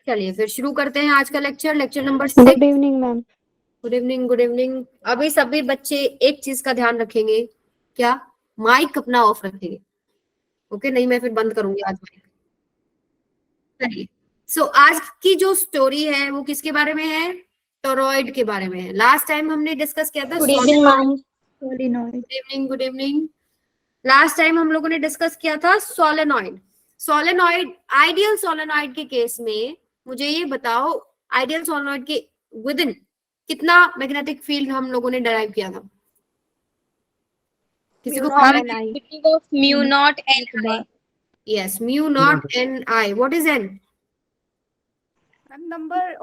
चलिए फिर शुरू करते हैं आज का lecture number 6। Good evening ma'am. Good evening, good evening. अभी सभी बच्चे एक चीज का ध्यान रखेंगे, क्या? माइक अपना ऑफ रखेंगे, ओके? नहीं मैं फिर बंद करूंगी आज माइक। चलिए, सो आज की जो स्टोरी है वो किसके बारे में है? टोरॉइड के बारे में है। लास्ट टाइम हमने डिस्कस किया था good evening ma'am. Good evening, good evening. Last time हम लोगों ने डिस्कस किया था सोलेनॉइड। सोलेनॉइड, आइडियल सोलेनॉइड के केस में मुझे ये बताओ, आइडियल सोलेनॉइड के विद इन कितना मैग्नेटिक फील्ड हम लोगों ने डिराइव किया था? किसी को mu naught N I. Yes, mu naught N I. What is an? Number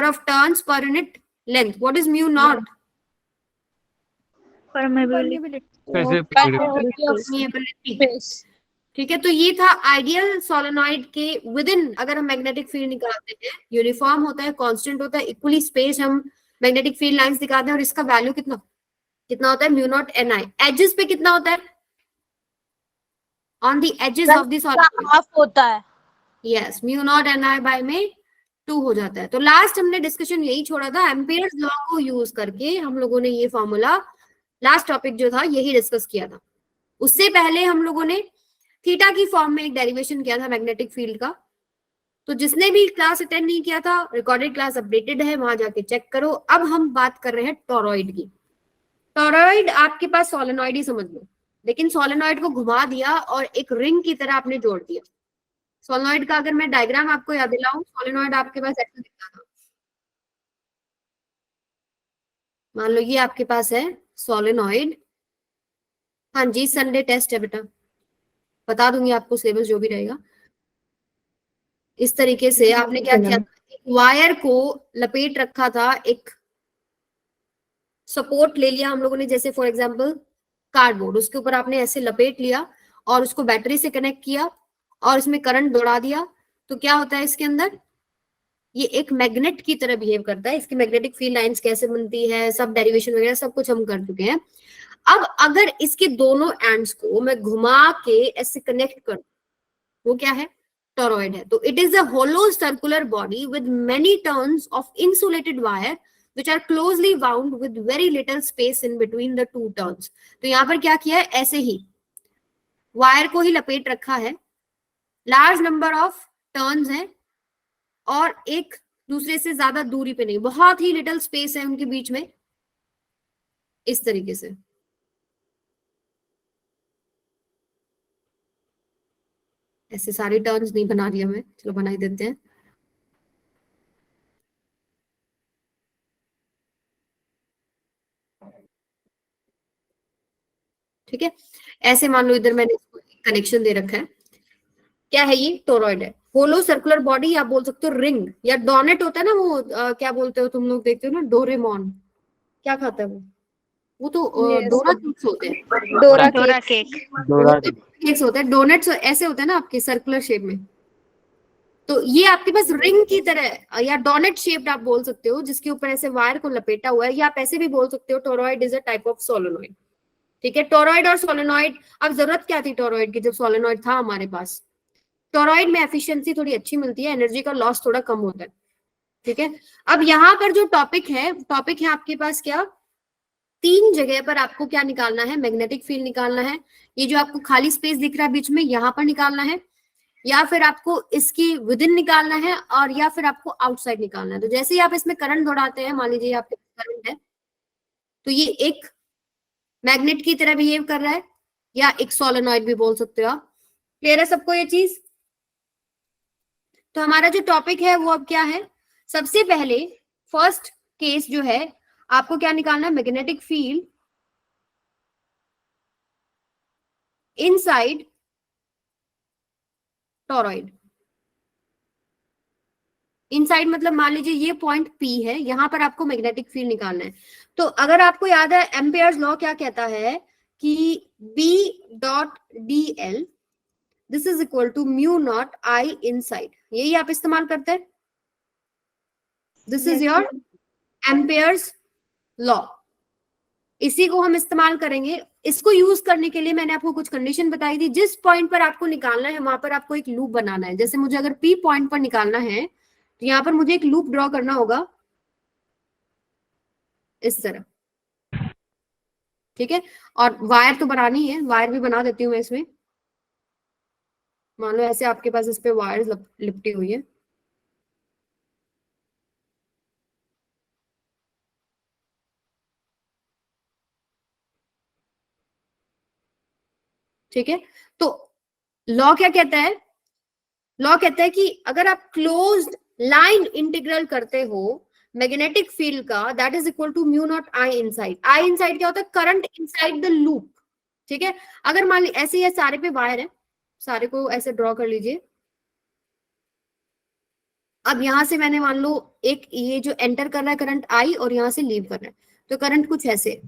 of turns पर unit length. What is mu naught? ठीक है, तो ये था आइडियल सोलेनॉइड के विद इन अगर हम मैग्नेटिक फील्ड निकालते हैं, यूनिफॉर्म होता है, कांस्टेंट होता है, इक्वली स्पेस हम मैग्नेटिक फील्ड लाइंस दिखाते हैं, और इसका वैल्यू कितना कितना होता है? Mu naught N I. Edges पे कितना होता है? On the edges of the solenoid half होता है। Yes, mu naught N I by में 2 हो जाता है। तो लास्ट हमने डिस्कशन यही छोड़ा था, एम्पियर्स लॉ को यूज करके हम लोगों ने ये फॉर्मूला, लास्ट टॉपिक जो था यही डिस्कस किया था। उससे पहले हम लोगों ने थीटा की फॉर्म में एक डेरिवेशन किया था मैग्नेटिक फील्ड का। तो जिसने भी क्लास अटेंड नहीं किया था, रिकॉर्डेड क्लास अपडेटेड है, वहां जाके चेक करो। अब हम बात कर रहे हैं टोरॉइड की। टोरॉइड आपके पास सोलेनॉइड ही समझ लो, लेकिन सोलेनॉइड को घुमा दिया और एक रिंग की तरह आपने जोड़ दिया। सोलेनॉइड का अगर मैं डायग्राम आपको याद दिलाऊं, सोलेनॉइड आपके पास ऐसा दिखता था। मान लो ये आपके पास है सोलेनॉइड। हाँ जी, संडे टेस्ट है बेटा, बता दूंगी आपको सिलेबस जो भी रहेगा। इस तरीके से आपने क्या किया, एक वायर को लपेट रखा था, एक सपोर्ट ले लिया हम लोगों ने, जैसे फॉर एग्जांपल कार्डबोर्ड, उसके ऊपर आपने ऐसे लपेट लिया और उसको बैटरी से कनेक्ट किया और इसमें करंट दौड़ा दिया। तो क्या होता है इसके अंदर? ये एक मैग्नेट की तरह बिहेव करता है। इसकी मैग्नेटिक फील्ड लाइंस कैसे बनती है, सब डेरिवेशन वगैरह सब कुछ हम कर चुके हैं। अब अगर इसके दोनों एंड्स को मैं घुमा के ऐसे कनेक्ट करूं, वो क्या है? टोरॉइड है। तो it is a hollow circular body with many turns of insulated wire which are closely wound with very little space in between the two turns। तो यहां पर क्या किया है, ऐसे ही वायर को ही लपेट रखा है, लार्ज नंबर ऑफ टर्न्स हैं और एक दूसरे से ज्यादा दूरी पे नहीं, बहुत ही लिटिल स्पेस है उनके बीच में, इस तरीके से। ऐसे सारे टर्न्स नहीं बना रही हमें, चलो बना ही देते हैं। ठीक है, ऐसे मान लो इधर मैंने कनेक्शन दे रखा है। क्या है ये? टोरॉइड है, होलो सर्कुलर बॉडी, या बोल सकते हो रिंग, या डोनेट होता है ना वो, क्या बोलते हो तुम लोग, देखते हो ना डोरेमोन, क्या खाता है वो तो डोरा केक्स होते हैं, डोरा केक केक्स होते हैं, डोनेट्स ऐसे होते हैं ना आपके सर्कुलर शेप में। तो ये आपके पास रिंग की तरह या डोनेट शेप्ड आप बोल सकते हो, जिसके ऊपर ऐसे वायर को लपेटा हुआ है, या आप ऐसे भी बोल सकते हो toroid is a type of solenoid. ठीक है, टोरॉइड और सोलेनॉइड। अब जरूरत क्या थी टोरॉइड की जब सोलेनॉइड था हमारे पास? टोरॉइड में एफिशिएंसी थोड़ी अच्छी मिलती है, एनर्जी का लॉस थोड़ा कम होता है। ठीक है, अब यहाँ पर जो टॉपिक है आपके पास क्या, 3 जगह पर आपको क्या निकालना है? मैग्नेटिक फील्ड निकालना है। ये जो आपको खाली स्पेस दिख रहा है बीच में, यहाँ पर निकालना है, या फिर आपको इसकी विद इन निकालना है, और या फिर आपको आउटसाइड निकालना है। तो जैसे ही आप इसमें करंट दौड़ाते हैं, मान लीजिए आपके करंट है, तो ये एक मैग्नेट की तरह बिहेव कर रहा है, या एक सोलेनॉइड भी बोल सकते हो आप। क्लियर है सबको ये चीज? तो हमारा जो टॉपिक है वो अब क्या है? सबसे पहले फर्स्ट केस जो है, आपको क्या निकालना है? Magnetic field inside toroid. Inside मतलब मान लीजिए ये पॉइंट P है, यहां पर आपको मैग्नेटिक फील्ड निकालना है। तो अगर आपको याद है, एम्पियर्स लॉ क्या कहता है कि B dot DL this is equal to mu naught I inside, यही आप इस्तेमाल करते हैं। This is your Ampere's law. इसी को हम इस्तेमाल करेंगे। इसको यूज करने के लिए मैंने आपको कुछ कंडीशन बताई थी। जिस पॉइंट पर आपको निकालना है वहां पर आपको एक लूप बनाना है। जैसे मुझे अगर पी पॉइंट पर निकालना है तो यहाँ पर मुझे एक लूप ड्रॉ करना होगा इस तरह, ठीक है। और वायर तो बनानी है, वायर भी बना देती हूँ मैं इसमें। मान लो ऐसे आपके पास इस पे वायर लिपटी हुई है, ठीक है। तो लॉ क्या कहता है, लॉ कहता है कि अगर आप क्लोज्ड लाइन इंटीग्रल करते हो मैग्नेटिक फील्ड का, that is equal to mu naught I inside. I inside क्या होता है, करंट इनसाइड द लूप, ठीक है। अगर मान ली ऐसे ये सारे पे वायर है, सारे को ऐसे ड्रॉ कर लीजिए। अब यहां से मैंने मान लो एक ये जो एंटर कर रहा है करंट आई और यहां से लीव कर रहा है, तो करंट कुछ ऐसे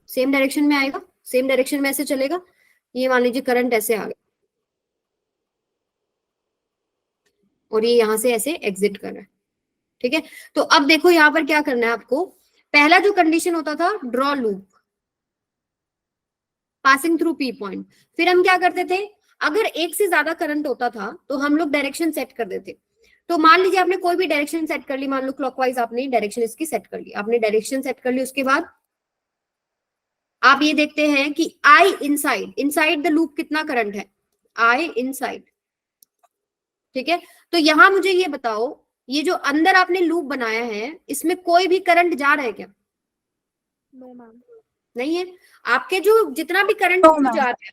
सेम डायरेक्शन में आएगा, सेम डायरेक्शन में ऐसे चलेगा। ये मान लीजिए करंट ऐसे आ गया और ये यहां से ऐसे एग्जिट कर रहा है, ठीक है। तो अब देखो यहां पर क्या करना है आपको। पहला जो कंडीशन होता था draw loop passing through P point, फिर हम क्या करते थे, अगर एक से ज्यादा करंट होता था तो हम लोग डायरेक्शन सेट कर देते। तो मान लीजिए आपने कोई भी डायरेक्शन सेट कर ली, मान लो क्लॉकवाइज आपने डायरेक्शन इसकी सेट कर ली, आपने डायरेक्शन सेट कर ली। उसके बाद आप ये देखते हैं कि आई इनसाइड, इनसाइड द लूप कितना करंट है, आई इनसाइड, ठीक है। तो यहां मुझे ये बताओ, ये जो अंदर आपने लूप बनाया है इसमें कोई भी करंट जा रहा है क्या? नहीं है। आपके जो जितना भी करंट जा रहा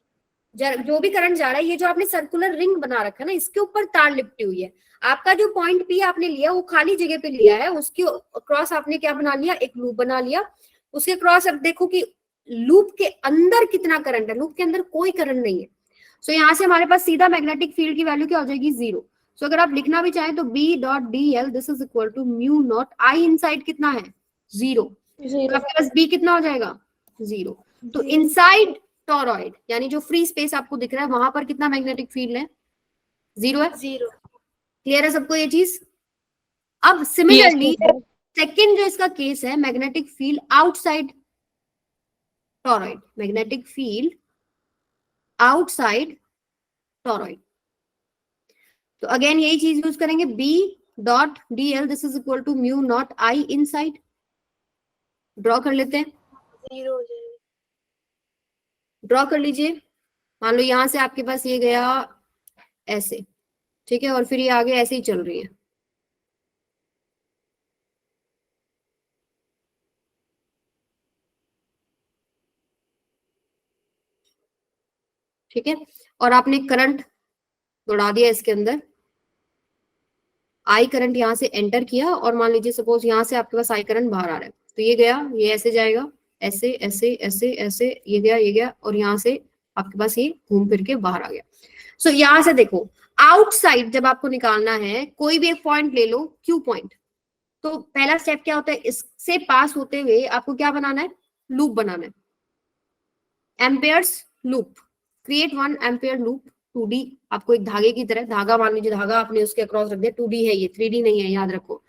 है, जो भी करंट जा रहा है, ये जो आपने सर्कुलर रिंग बना रखा है ना, इसके ऊपर तार लिपटी हुई है। आपका जो पॉइंट पी आपने लिया वो खाली जगह पे लिया है, उसके क्रॉस आपने क्या बना लिया, एक लूप बना लिया। उसके क्रॉस अब देखो कि लूप के अंदर कितना करंट है, लूप के अंदर कोई करंट नहीं है। सो यहाँ से हमारे पास सीधा मैग्नेटिक फील्ड की वैल्यू क्या हो जाएगी, 0। सो अगर आप लिखना भी चाहें तो B dot D L this is equal to mu naught I inside कितना है, 0। तो आपके पास बी कितना हो जाएगा, 0। तो इनसाइड टॉरॉइड यानी जो फ्री स्पेस आपको दिख रहा है वहां पर कितना मैग्नेटिक फील्ड है, 0 है। 0। क्लियर है सबको ये चीज? अब सिमिलरली सेकंड जो इसका केस है, magnetic field outside toroid, magnetic field outside toroid. तो अगेन यही चीज यूज करेंगे, B dot D L this is equal to mu naught I inside. Draw कर लेते हैं, 0 हो जाएगा। ड्रॉ कर लीजिए। मान लो यहां से आपके पास ये गया ऐसे, ठीक है, और फिर ये आगे ऐसे ही चल रही है, ठीक है। और आपने करंट दौड़ा दिया इसके अंदर, आई करंट यहां से एंटर किया और मान लीजिए सपोज यहां से आपके पास आई करंट बाहर आ रहा है, तो ये गया, ये ऐसे जाएगा, ऐसे ऐसे ऐसे ऐसे, ये गया, ये गया, और यहां से आपके पास ये घूम फिर के बाहर आ गया। सो यहां से देखो आउटसाइड जब आपको निकालना है, कोई भी एक पॉइंट ले लो, क्यू पॉइंट, तो पहला स्टेप क्या होता है, इससे पास होते हुए आपको क्या बनाना है, लूप बनाना है, Ampere's loop, create 1 ampere loop 2D। आपको एक धागे की तरह, धागा मान लीजिए, धागा आपने उसके अक्रॉस रख दिया, 2D है ये, 3D नहीं है, याद रखो।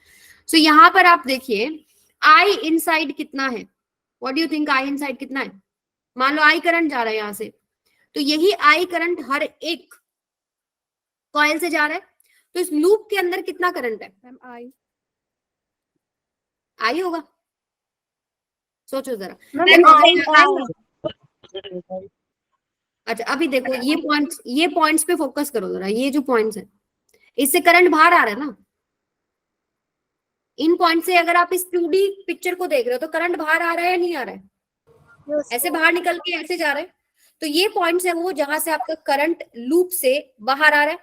सो यहाँ पर आप देखिए आई इनसाइड कितना है, what do you think I inside कितना है? मान लो आई करंट जा रहा है यहाँ से, तो यही आई करंट हर एक कॉइल से जा रहा है, तो इस लूप के अंदर कितना करंट है, आई होगा, सोचो जरा। अच्छा अभी देखो ये पॉइंट्स पे फोकस करो जरा, ये जो पॉइंट्स है इससे करंट बाहर आ रहा है ना, इन पॉइंट से अगर आप इस 2D पिक्चर को देख रहे हो तो करंट बाहर आ रहा है या नहीं आ रहा है, ऐसे बाहर निकल के ऐसे जा रहे हैं। तो ये पॉइंट्स है वो जहां से आपका करंट लूप से बाहर आ रहा है,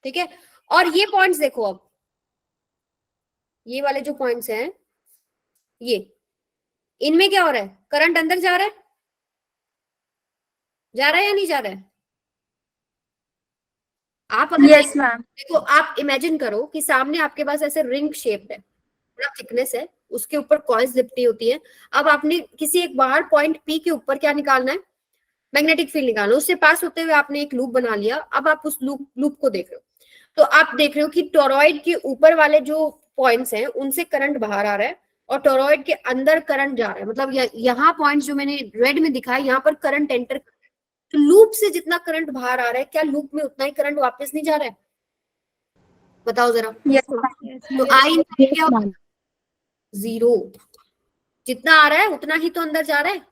ठीक है। और ये पॉइंट्स देखो, अब ये वाले जो पॉइंट्स हैं, ये इनमें क्या हो रहा है, करंट अंदर जा रहा है, जा रहा है या नहीं जा रहा है? आप अगर यस मैम। देखो, आप इमेजिन करो कि सामने आपके पास ऐसे रिंग शेप है, थोड़ा थिकनेस है, उसके ऊपर कॉइल्स लिपटी होती है। अब आपने किसी एक बाहर पॉइंट पी के ऊपर क्या निकालना है, मैग्नेटिक फील्ड निकालना, उससे पास होते हुए आपने एक लूप बना लिया। अब आप उस लूप को देख रहे हो, तो आप देख रहे हो कि टोरॉइड के ऊपर वाले जो पॉइंट्स हैं उनसे करंट बाहर आ रहा है, और टोरॉइड के अंदर करंट जा रहा है, मतलब यहाँ पॉइंट जो मैंने रेड में दिखाया, यहाँ पर करंट एंटर, तो लूप से जितना करंट बाहर आ रहा है, क्या लूप में उतना ही करंट वापस नहीं जा रहा है? बताओ जरा। Yes, तो आई क्या होगा? जीरो। जितना आ रहा है उतना ही तो अंदर जा रहा है।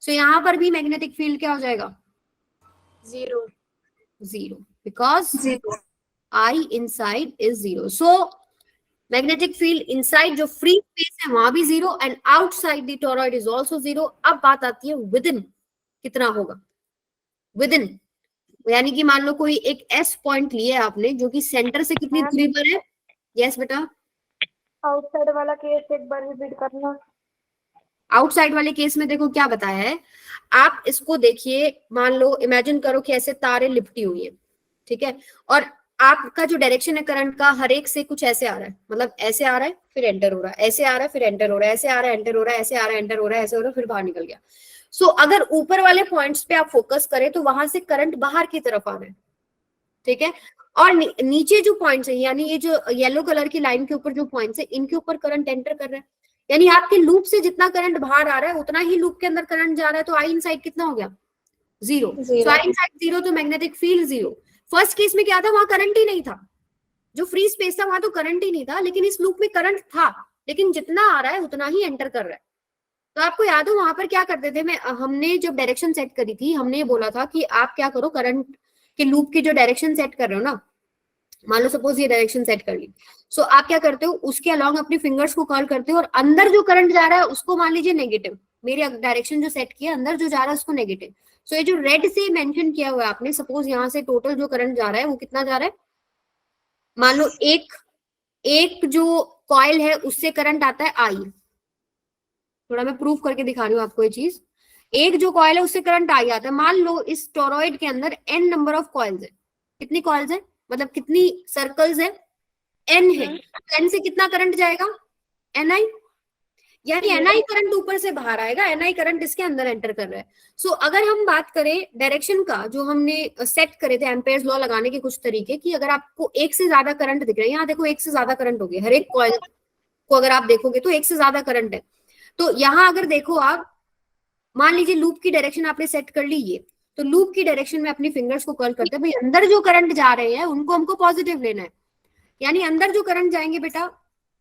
सो यहाँ पर भी मैग्नेटिक फील्ड क्या हो जाएगा? zero. Zero, because Zero. I inside is zero. So magnetic field inside जो फ्री स्पेस है वहां भी zero, and outside the toroid is also zero. अब बात आती है विद इन कितना होगा? विद इन यानी कि मान लो कोई एक एस पॉइंट लिया है आपने, जो कि सेंटर से कितनी दूरी पर है? यस बेटा। आउटसाइड वाला केस एक बार रिपीट करना। आउटसाइड वाले केस में देखो क्या बताया है, आप इसको देखिए, मान लो इमेजिन करो कि ऐसे तारे लिपटी हुई है, ठीक है, और आपका जो डायरेक्शन है करंट का, हर एक से कुछ ऐसे आ रहा है, मतलब ऐसे आ रहा है फिर एंटर हो रहा है, ऐसे आ रहा है फिर एंटर हो रहा है, ऐसे आ रहा है एंटर हो रहा है, ऐसे आ रहा है एंटर हो रहा है, ऐसे हो रहा है फिर बाहर निकल गया। सो अगर ऊपर वाले पॉइंट्स पे आप फोकस करें तो वहां से करंट बाहर की तरफ आ रहा है, ठीक है, और नीचे जो पॉइंट्स है, यानी ये जो येलो कलर की लाइन के ऊपर जो पॉइंट्स है, इनके ऊपर करंट एंटर कर रहा है, यानी आपके लूप से जितना करंट बाहर आ रहा है उतना ही लूप के अंदर करंट जा रहा है। तो आई इनसाइड कितना हो गया? जीरो। सो आई इनसाइड जीरो, तो magnetic field zero. First case में क्या था? वहां करंट ही नहीं था, जो फ्री स्पेस था वहां तो करंट ही नहीं था, लेकिन इस लूप में करंट था, लेकिन जितना आ रहा है उतना ही एंटर कर रहा है। तो आपको याद हो वहां पर क्या करते थे, मैं हमने जब डायरेक्शन सेट करी थी, हमने ये बोला था कि आप क्या करो, करंट के लूप की जो डायरेक्शन सेट कर रहे हो ना, मान लो सपोज ये डायरेक्शन सेट कर ली, सो आप क्या करते हो, उसके अलॉन्ग अपनी फिंगर्स को कर्ल करते हो, और अंदर जो करंट जा रहा है उसको मान लीजिए नेगेटिव, मेरी डायरेक्शन जो सेट किया अंदर जो जा रहा है उसको नेगेटिव। सो ये जो रेड से मेंशन किया हुआ है आपने, सपोज यहाँ से टोटल जो करंट जा रहा है वो कितना जा रहा है? मान लो एक एक जो कॉइल है उससे करंट आता है आई, थोड़ा मैं प्रूफ करके दिखा रही हूँ आपको ये चीज। एक जो कॉइल है उससे करंट आई आता है, मान लो इस टोरॉइड के अंदर एन नंबर ऑफ कॉइल्स है। कितनी कॉइल्स है, मतलब कितनी सर्कल्स है? एन है। तो एन से कितना करंट जाएगा? एन आई, यानी एन आई करंट ऊपर से बाहर आएगा, एन आई करंट इसके अंदर एंटर कर रहा है। सो अगर हम बात करें डायरेक्शन का, जो हमने सेट करे थे एम्पेयर्स लॉ लगाने के कुछ तरीके, कि अगर आपको एक से ज्यादा करंट दिख रहा है, यहाँ देखो एक से ज्यादा करंट हो गया, हर एक कॉइल को अगर आप देखोगे तो एक से ज्यादा करंट है। तो यहाँ अगर देखो आप, मान लीजिए लूप की डायरेक्शन आपने सेट कर ली ये, तो लूप की डायरेक्शन में अपनी फिंगर्स को कर्ल करते हैं, भाई अंदर जो करंट जा रहे हैं उनको हमको पॉजिटिव लेना है, यानी अंदर जो करंट जाएंगे बेटा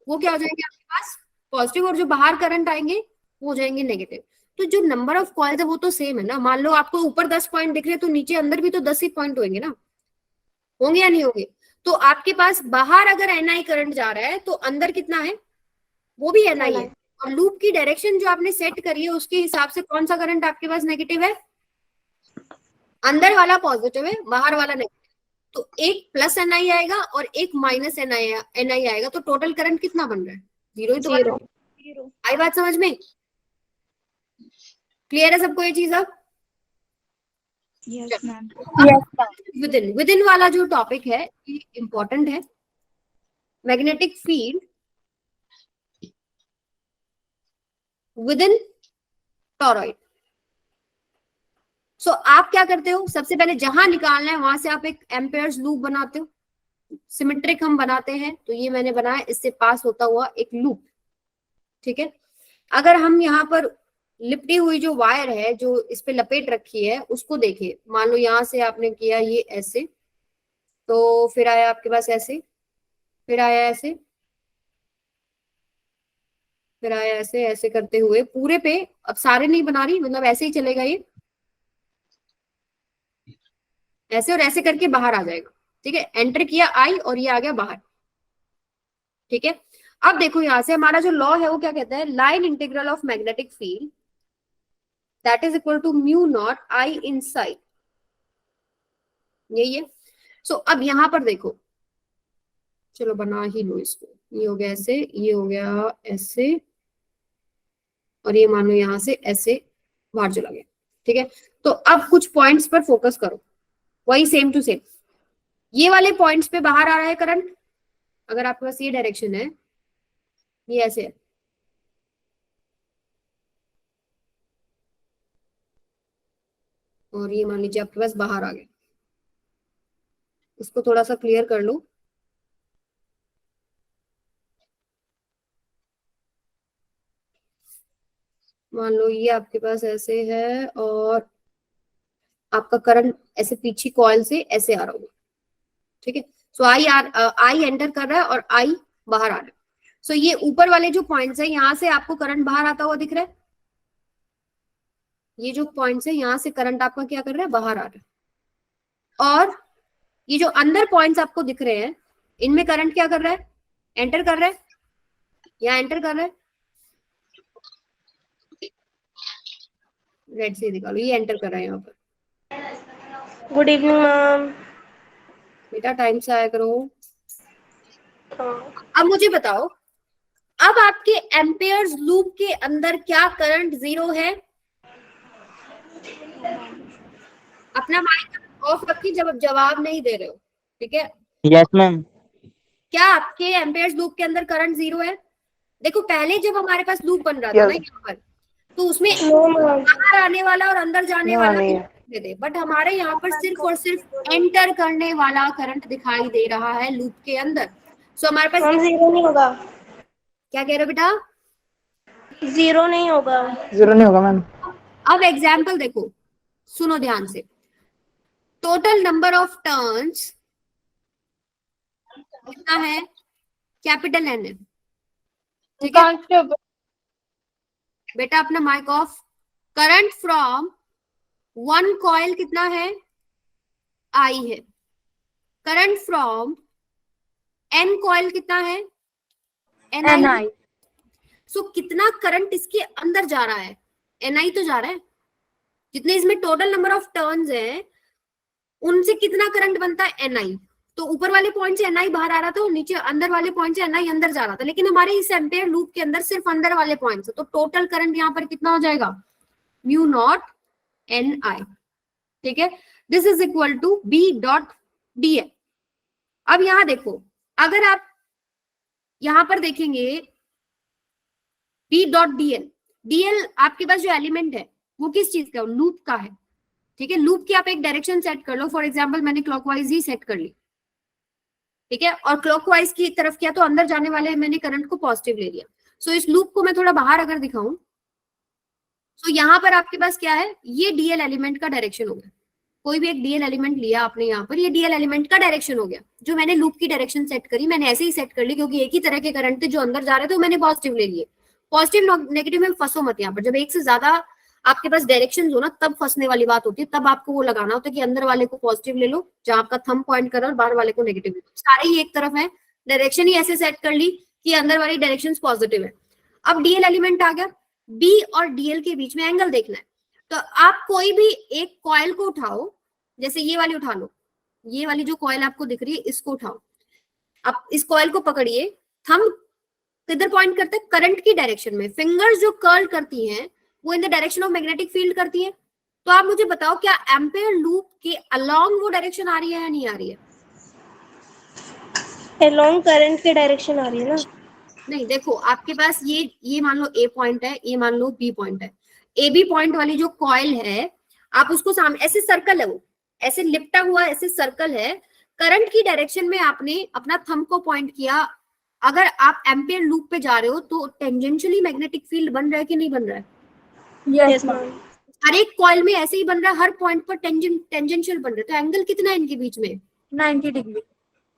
वो क्या हो जाएंगे आपके पास? पॉजिटिव, और जो बाहर करंट आएंगे वो हो जाएंगे नेगेटिव। तो जो नंबर ऑफ कॉइल्स है वो तो सेम है ना, मान लो आपको ऊपर 10 पॉइंट दिख रहे हैं तो नीचे अंदर भी तो 10 ही पॉइंट होंगे ना, होंगे या नहीं होंगे? तो आपके पास बाहर अगर एन आई करंट जा रहा है तो अंदर कितना है? वो भी एन आई है, और लूप की डायरेक्शन जो आपने सेट करी है उसके हिसाब से कौन सा करंट आपके पास नेगेटिव है? अंदर वाला पॉजिटिव है, बाहर वाला नेगेटिव। तो एक प्लस एन आई आएगा और एक माइनस एन आई आएगा, तो टोटल करंट कितना बन रहा है? जीरो ही तो बन रहा है। आई बात समझ में? क्लियर है सबको ये चीज अब? Yes, ma'am. विद इन वाला जो टॉपिक है ये इंपॉर्टेंट है। Magnetic field within toroid. So आप क्या करते हो, सबसे पहले जहां निकालना है वहां से आप एक एम्पेयर्स लूप बनाते हो, सिमेट्रिक हम बनाते हैं, तो ये मैंने बनाया, इससे पास होता हुआ एक लूप, ठीक है। अगर हम यहाँ पर लिपटी हुई जो वायर है जो इस पे लपेट रखी है उसको देखिए, मान लो यहाँ से आपने किया ये ऐसे, तो फिर आया आपके पास ऐसे, फिर आया ऐसे, फिर आया ऐसे, ऐसे करते हुए पूरे पे, अब सारे नहीं बना रही, मतलब ऐसे ही चलेगा ये, ऐसे और ऐसे करके बाहर आ जाएगा, ठीक है। एंटर किया आई और ये आ गया बाहर, ठीक है। अब देखो यहां से हमारा जो लॉ है वो क्या कहता है, line integral of magnetic field that is equal to mu naught I inside, यही है। सो अब यहां पर देखो, चलो बना ही लो इसको, ये हो गया ऐसे, ये हो गया ऐसे, और ये मान लो यहां से ऐसे बाहर चला गया, ठीक है। तो अब कुछ पॉइंट्स पर फोकस करो, वही सेम टू सेम, ये वाले पॉइंट्स पे बाहर आ रहा है करंट, अगर आपके पास ये डायरेक्शन है, ये ऐसे है, और ये मान लीजिए आपके पास बाहर आ गया, इसको थोड़ा सा क्लियर कर लो। मान लो ये आपके पास ऐसे है और आपका करंट ऐसे पीछे कॉइल से ऐसे आ रहा होगा, ठीक है। सो आई एंटर कर रहा है और आई बाहर आ रहा है। सो ये ऊपर वाले जो पॉइंट्स है यहाँ से आपको करंट बाहर आता हुआ दिख रहा है, ये जो पॉइंट्स है यहाँ से करंट आपका क्या कर रहा है, बाहर आ रहा है। और ये जो अंदर पॉइंट्स आपको दिख रहे हैं इनमें करंट क्या कर रहा है, एंटर कर रहा है, या एंटर कर रहा है, रेड से दिखा लो, ये एंटर कर रहा है यहाँ पर। Good evening ma'am. बेटा टाइम से आया करो। हाँ। अब मुझे बताओ, अब आपके एम्पेयर्स लूप के अंदर क्या करंट 0 है? अपना माइक ऑफ रखिए जब आप जवाब नहीं दे रहे हो, ठीक है। Yes ma'am. क्या आपके एम्पेयर्स लूप के अंदर करंट 0 है? देखो पहले जब हमारे पास लूप बन रहा था ना यहाँ पर, तो उसमें बाहर आने वाला और अंदर जाने वाला दे दे, बट हमारे यहाँ पर सिर्फ और सिर्फ एंटर करने वाला करंट दिखाई दे रहा है लूप के अंदर। सो हमारे पास जीरो नहीं होगा। क्या कह रहे हो बेटा? जीरो नहीं होगा। जीरो नहीं होगा मैम। अब एग्जाम्पल देखो, सुनो ध्यान से। टोटल नंबर ऑफ टर्न्स कितना है? कैपिटल एन है, ठीक है। बेटा अपना mic off. Current from one coil कितना है? आई है। करंट फ्रॉम एन कॉइल कितना है? एन आई। सो कितना करंट इसके अंदर जा रहा है? एन आई तो जा रहा है। जितने इसमें टोटल नंबर ऑफ टर्न्स है उनसे कितना करंट बनता है? एन आई। तो ऊपर वाले पॉइंट से एन आई बाहर आ रहा था और नीचे अंदर वाले पॉइंट से एन आई अंदर जा रहा था, लेकिन हमारे इस एम्पेयर लूप के अंदर सिर्फ अंदर वाले पॉइंट से, तो टोटल करंट यहाँ पर कितना हो जाएगा? म्यू नॉट एन आई, ठीक है। This is equal to B dot D L. अब यहां देखो, अगर आप यहां पर देखेंगे बी डॉट डीएल, डीएल आपके पास जो एलिमेंट है वो किस चीज का? लूप का है, ठीक है। लूप की आप एक डायरेक्शन सेट कर लो, फॉर एग्जांपल मैंने क्लॉकवाइज ही सेट कर ली, ठीक है, और क्लॉकवाइज की तरफ किया तो अंदर जाने वाले मैंने करंट को पॉजिटिव ले लिया। सो इस लूप को मैं थोड़ा बाहर अगर दिखाऊं, तो यहाँ पर आपके पास क्या है? ये डीएल एलिमेंट का डायरेक्शन हो गया। कोई भी एक डीएल एलिमेंट लिया आपने यहाँ पर, ये डीएल एलिमेंट का डायरेक्शन हो गया। जो मैंने लूप की डायरेक्शन सेट करी मैंने ऐसे ही सेट कर ली, क्योंकि एक ही तरह के करंट थे जो अंदर जा रहे थे, मैंने पॉजिटिव ले लिए। पॉजिटिव नेगेटिव में फंसो मत यहाँ पर। जब एक से ज्यादा आपके पास डायरेक्शन हो ना, तब फंसने वाली बात होती है। तब आपको वो लगाना होता है कि अंदर वाले को पॉजिटिव ले लो जहां आपका थंब पॉइंट कर रहा है, और बाहर वाले को नेगेटिव ले लो। सारे ही एक तरफ है, डायरेक्शन ही ऐसे सेट कर ली कि अंदर वाली डायरेक्शन पॉजिटिव है। अब डीएल एलिमेंट आ गया, बी और डीएल के बीच में एंगल देखना है। तो आप कोई भी एक कॉइल को उठाओ, जैसे ये वाली उठा लो, ये वाली जो कॉइल आपको दिख रही है इसको उठाओ। आप इस कॉइल को पकड़िए, थंब किधर पॉइंट करते हैं? करंट की डायरेक्शन में। फिंगर्स जो कर्ल करती हैं वो इन the direction of magnetic field करती है। तो आप मुझे बताओ, क्या एम्पेयर लूप के अलोंग वो डायरेक्शन आ रही है या नहीं आ रही है? अलोंग करंट के डायरेक्शन आ रही है ना। नहीं, देखो आपके पास ये मान लो ए पॉइंट है, ये मान लो बी पॉइंट है। ए बी पॉइंट वाली जो कॉइल है, आप उसको सामने ऐसे सर्कल है, वो ऐसे लिपटा हुआ ऐसे सर्कल है। करंट की डायरेक्शन में आपने अपना थंब को पॉइंट किया। अगर आप एम्पेयर लूप पे जा रहे हो तो टेंजेंशियली मैग्नेटिक फील्ड बन रहा है कि नहीं बन रहा है? Yes ma'am. हर एक कॉइल में ऐसे ही बन रहा है, हर पॉइंट पर टेंजेंशियल बन रहा है। तो एंगल कितना है इनके बीच में? 90 डिग्री।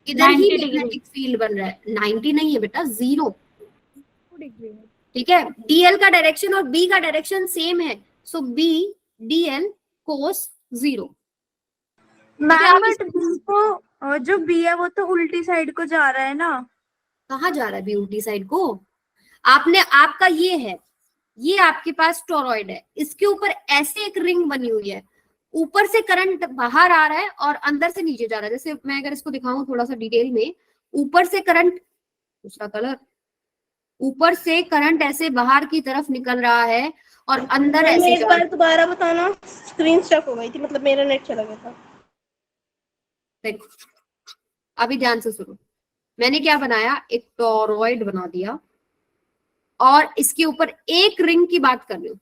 इधर ही मैग्नेटिक फील्ड बन रहा है। 90 नहीं है बेटा, 0 डिग्री। ठीक है। डीएल का डायरेक्शन और बी का डायरेक्शन सेम है, so B dl cos 0। Ma'am but B को जो बी है वो तो उल्टी साइड को जा रहा है ना। कहाँ जा रहा है बी उल्टी साइड को? आपने आपका ये है, ये आपके पास टोरॉइड है, इसके ऊपर ऐसे एक रिंग बनी हुई है। ऊपर से करंट बाहर आ रहा है और अंदर से नीचे जा रहा है। जैसे मैं अगर इसको दिखाऊं थोड़ा सा डिटेल में, ऊपर से करंट, दूसरा कलर, ऊपर से करंट ऐसे बाहर की तरफ निकल रहा है और अंदर ऐसे एक बार दोबारा बताना, स्क्रीन स्टक हो गई थी, मतलब मेरा नेट चला गया था। देखो अभी ध्यान से सुनो, मैंने क्या बनाया, एक टोरॉइड बना दिया और इसके ऊपर एक रिंग की बात कर रही हूँ।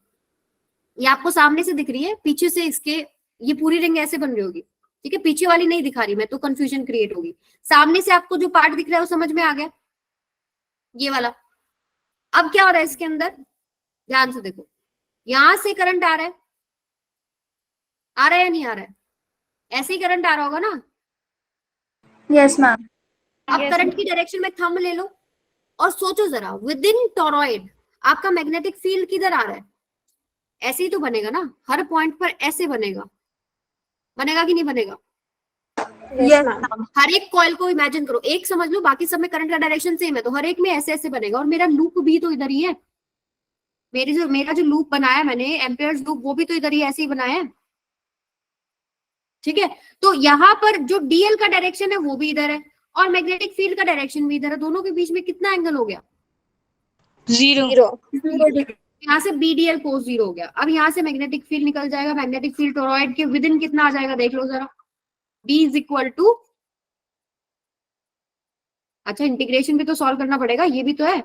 ये आपको सामने से दिख रही है, पीछे से इसके ये पूरी रिंग ऐसे बन रही होगी, ठीक है। पीछे वाली नहीं दिखा रही मैं, तो कंफ्यूजन क्रिएट होगी। सामने से आपको जो पार्ट दिख रहा है वो समझ में आ गया, ये वाला। अब क्या हो रहा है इसके अंदर, ध्यान से देखो, यहां से करंट आ रहा है या नहीं आ रहा है? ऐसे ही करंट आ रहा होगा ना। Yes ma'am. अब करंट की डायरेक्शन में थंब ले लो और सोचो जरा, विद इन टोरॉइड आपका मैग्नेटिक फील्ड किधर आ रहा है? ऐसे ही तो बनेगा ना, हर पॉइंट पर ऐसे बनेगा कि नहीं बनेगा? Yes ma'am. हर एक कॉइल को इमेजिन करो, एक समझ लो, बाकी सब में करंट का डायरेक्शन सेम है, तो हर एक में ऐसे ऐसे बनेगा। और मेरा लूप भी तो इधर ही है, मेरा जो लूप बनाया मैंने एम्पियर्स लूप, वो भी तो इधर ही ऐसे ही बनाया है। ठीक है, तो यहाँ पर जो डीएल का डायरेक्शन है वो भी इधर है और मैग्नेटिक फील्ड का डायरेक्शन भी इधर है। दोनों के बीच में कितना एंगल हो गया? 0 यहाँ से बीडीएल कोस 0 हो गया। अब यहाँ से मैग्नेटिक फील्ड निकल जाएगा, मैग्नेटिक फील्ड टोरॉइड के विद इन कितना आ जाएगा देख लो जरा, B इज इक्वल टू, अच्छा इंटीग्रेशन भी तो सॉल्व करना पड़ेगा, ये भी तो है।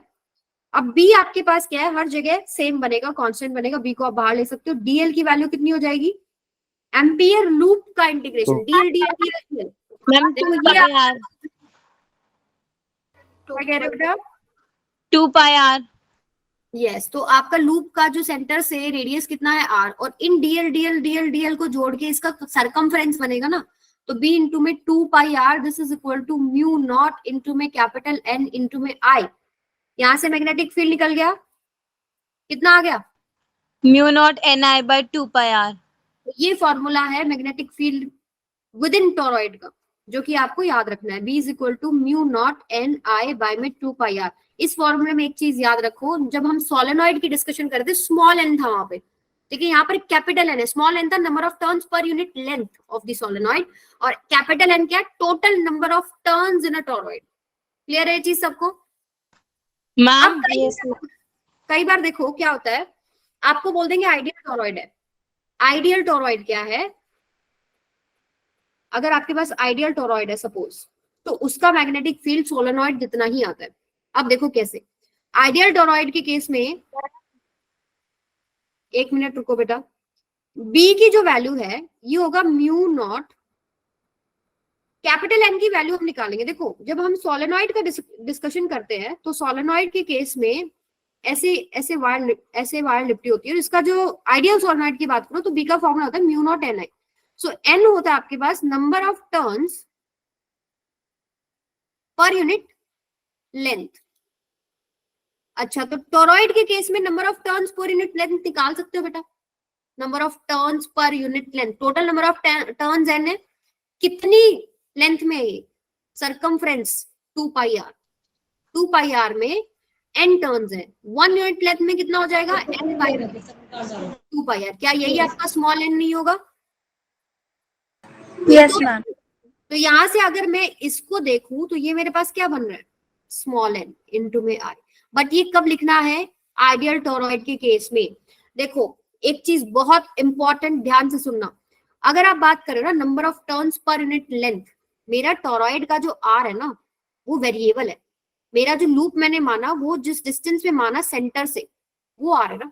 अब B आपके पास क्या है, हर जगह सेम बनेगा, कांस्टेंट बनेगा, B को आप बाहर ले सकते हो। डीएल की वैल्यू कितनी हो जाएगी? एम्पियर लूप का integration, DL DL DL ma'am देखो ये r क्या कह रहे हो बेटा? 2 पाई r यस, तो आपका लूप का जो सेंटर से रेडियस कितना है r, और इन डीएल डीएल डीएल डीएल को जोड़ के इसका सरकमफ्रेंस बनेगा ना, तो b इंटू में 2 pi r, this is equal to mu naught into में कैपिटल N इंटू में I। यहां से मैग्नेटिक फील्ड निकल गया, कितना आ गया? Mu naught ni by 2 pi r। ये फॉर्मूला है magnetic field within toroid का, जो कि आपको याद रखना है, B is equal to mu naught NI by में 2 पाई r। इस फॉर्मूले में एक चीज याद रखो, जब हम सोलेनॉइड की डिस्कशन कर रहे थे, स्मॉल n था वहां पे, ठीक है, यहाँ पर कैपिटल N है, स्मॉल n था नंबर ऑफ टर्न्स पर unit length of the solenoid, और कैपिटल N क्या? Total number of turns in a toroid. Clear है ये चीज सबको? मैम अब कई बार देखो क्या होता है, आपको बोल देंगे आइडियल टोरॉइड है। आइडियल टोरॉइड क्या है? अगर आपके पास आइडियल टोरॉइड है सपोज, तो उसका मैग्नेटिक फील्ड सोलेनॉइड जितना ही आता है। अब देखो कैसे, आइडियल टोरॉइड के केस में, एक मिनट रुको बेटा, B की जो वैल्यू है ये होगा म्यू नॉट, कैपिटल N की वैल्यू हम निकालेंगे। देखो जब हम सोलेनॉइड का डिस्कशन करते हैं, तो सोलेनॉइड के केस में ऐसे ऐसे वायर लिपटी होती है, और इसका जो आइडियल सोलेनॉइड की बात करो तो B का फॉर्मूला होता है mu naught NI। So N होता है आपके पास नंबर ऑफ टर्न्स पर यूनिट लेंथ। अच्छा, तो टोरॉइड के केस में नंबर ऑफ टर्न्स पर यूनिट लेंथ निकाल सकते हो बेटा, नंबर ऑफ टर्न्स पर unit length, total number of turns N है, कितनी लेंथ में है? Circumference 2 pi r, 2 pi r में n टर्न्स है, 1 यूनिट लेंथ में कितना हो जाएगा? n by 2 pi r। क्या यही आपका स्मॉल n नहीं होगा? Yes ma'am. तो यहां से अगर मैं इसको देखूं तो ये मेरे पास क्या बन रहा है? स्मॉल n इंटू में I। बट ये कब लिखना है? आइडियल टोरॉइड के केस में। देखो एक चीज बहुत इंपॉर्टेंट, ध्यान से सुनना, अगर आप बात करें ना नंबर ऑफ टर्न्स पर यूनिट लेंथ, मेरा टोरॉइड का जो r है ना वो वेरिएबल है। मेरा जो लूप मैंने माना वो जिस डिस्टेंस में माना सेंटर से, वो r है ना,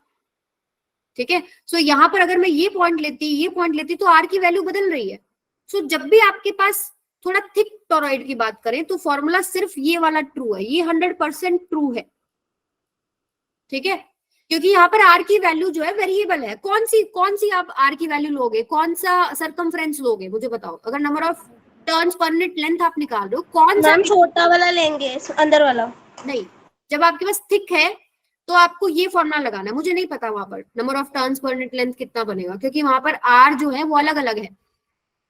ठीक है। सो यहाँ पर अगर मैं ये पॉइंट लेती तो r की वैल्यू बदल रही है। सो जब भी आपके पास थोड़ा थिक टोरॉइड की बात करें तो फॉर्मूला सिर्फ ये वाला ट्रू है, ये 100% ट्रू है, ठीक है, क्योंकि यहाँ पर r की वैल्यू जो है वेरिएबल है। कौन सी आप r की वैल्यू लोगे, कौन सा सरकमफ्रेंस लोगे, मुझे बताओ। अगर नंबर ऑफ टर्न्स पर यूनिट लेंथ आप निकाल रहे हो, कौन सा? छोटा वाला लेंगे, अंदर वाला नहीं, जब आपके पास थिक है तो आपको ये फॉर्मूला लगाना है। मुझे नहीं पता वहां पर नंबर ऑफ टर्न्स पर यूनिट लेंथ कितना बनेगा, क्योंकि वहां पर r जो है वो अलग अलग है।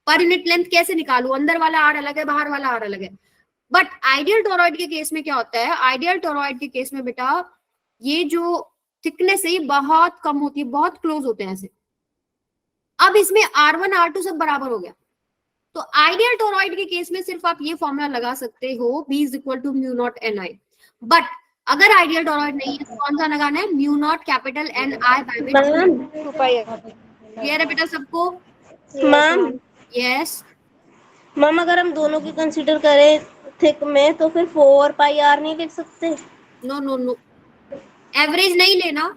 पर यूनिट लेंथ कैसे निकालू, अंदर वाला r अलग है, बाहर वाला r अलग है। बट आइडियल टोरॉइड के केस में क्या होता है? आइडियल टोरॉइड के केस में बेटा ये जो थिकनेस है ये बहुत कम होती है, बहुत क्लोज होते हैं ऐसे। अब इसमें R1 R2 सब बराबर हो गया, तो आइडियल टोरॉइड के केस में सिर्फ आप ये फॉर्मूला लगा सकते हो, B is equal to mu naught NI। But अगर आइडियल टोरॉइड नहीं है तो कौन सा लगाना है? Mu naught capital NI by में 2 पाई r। क्लियर है बेटा सबको? मैम। यस मैम अगर हम दोनों की कंसीडर करें थिक में तो फिर 4 पाई r नहीं लिख सकते? नो नो नो, एवरेज नहीं लेना।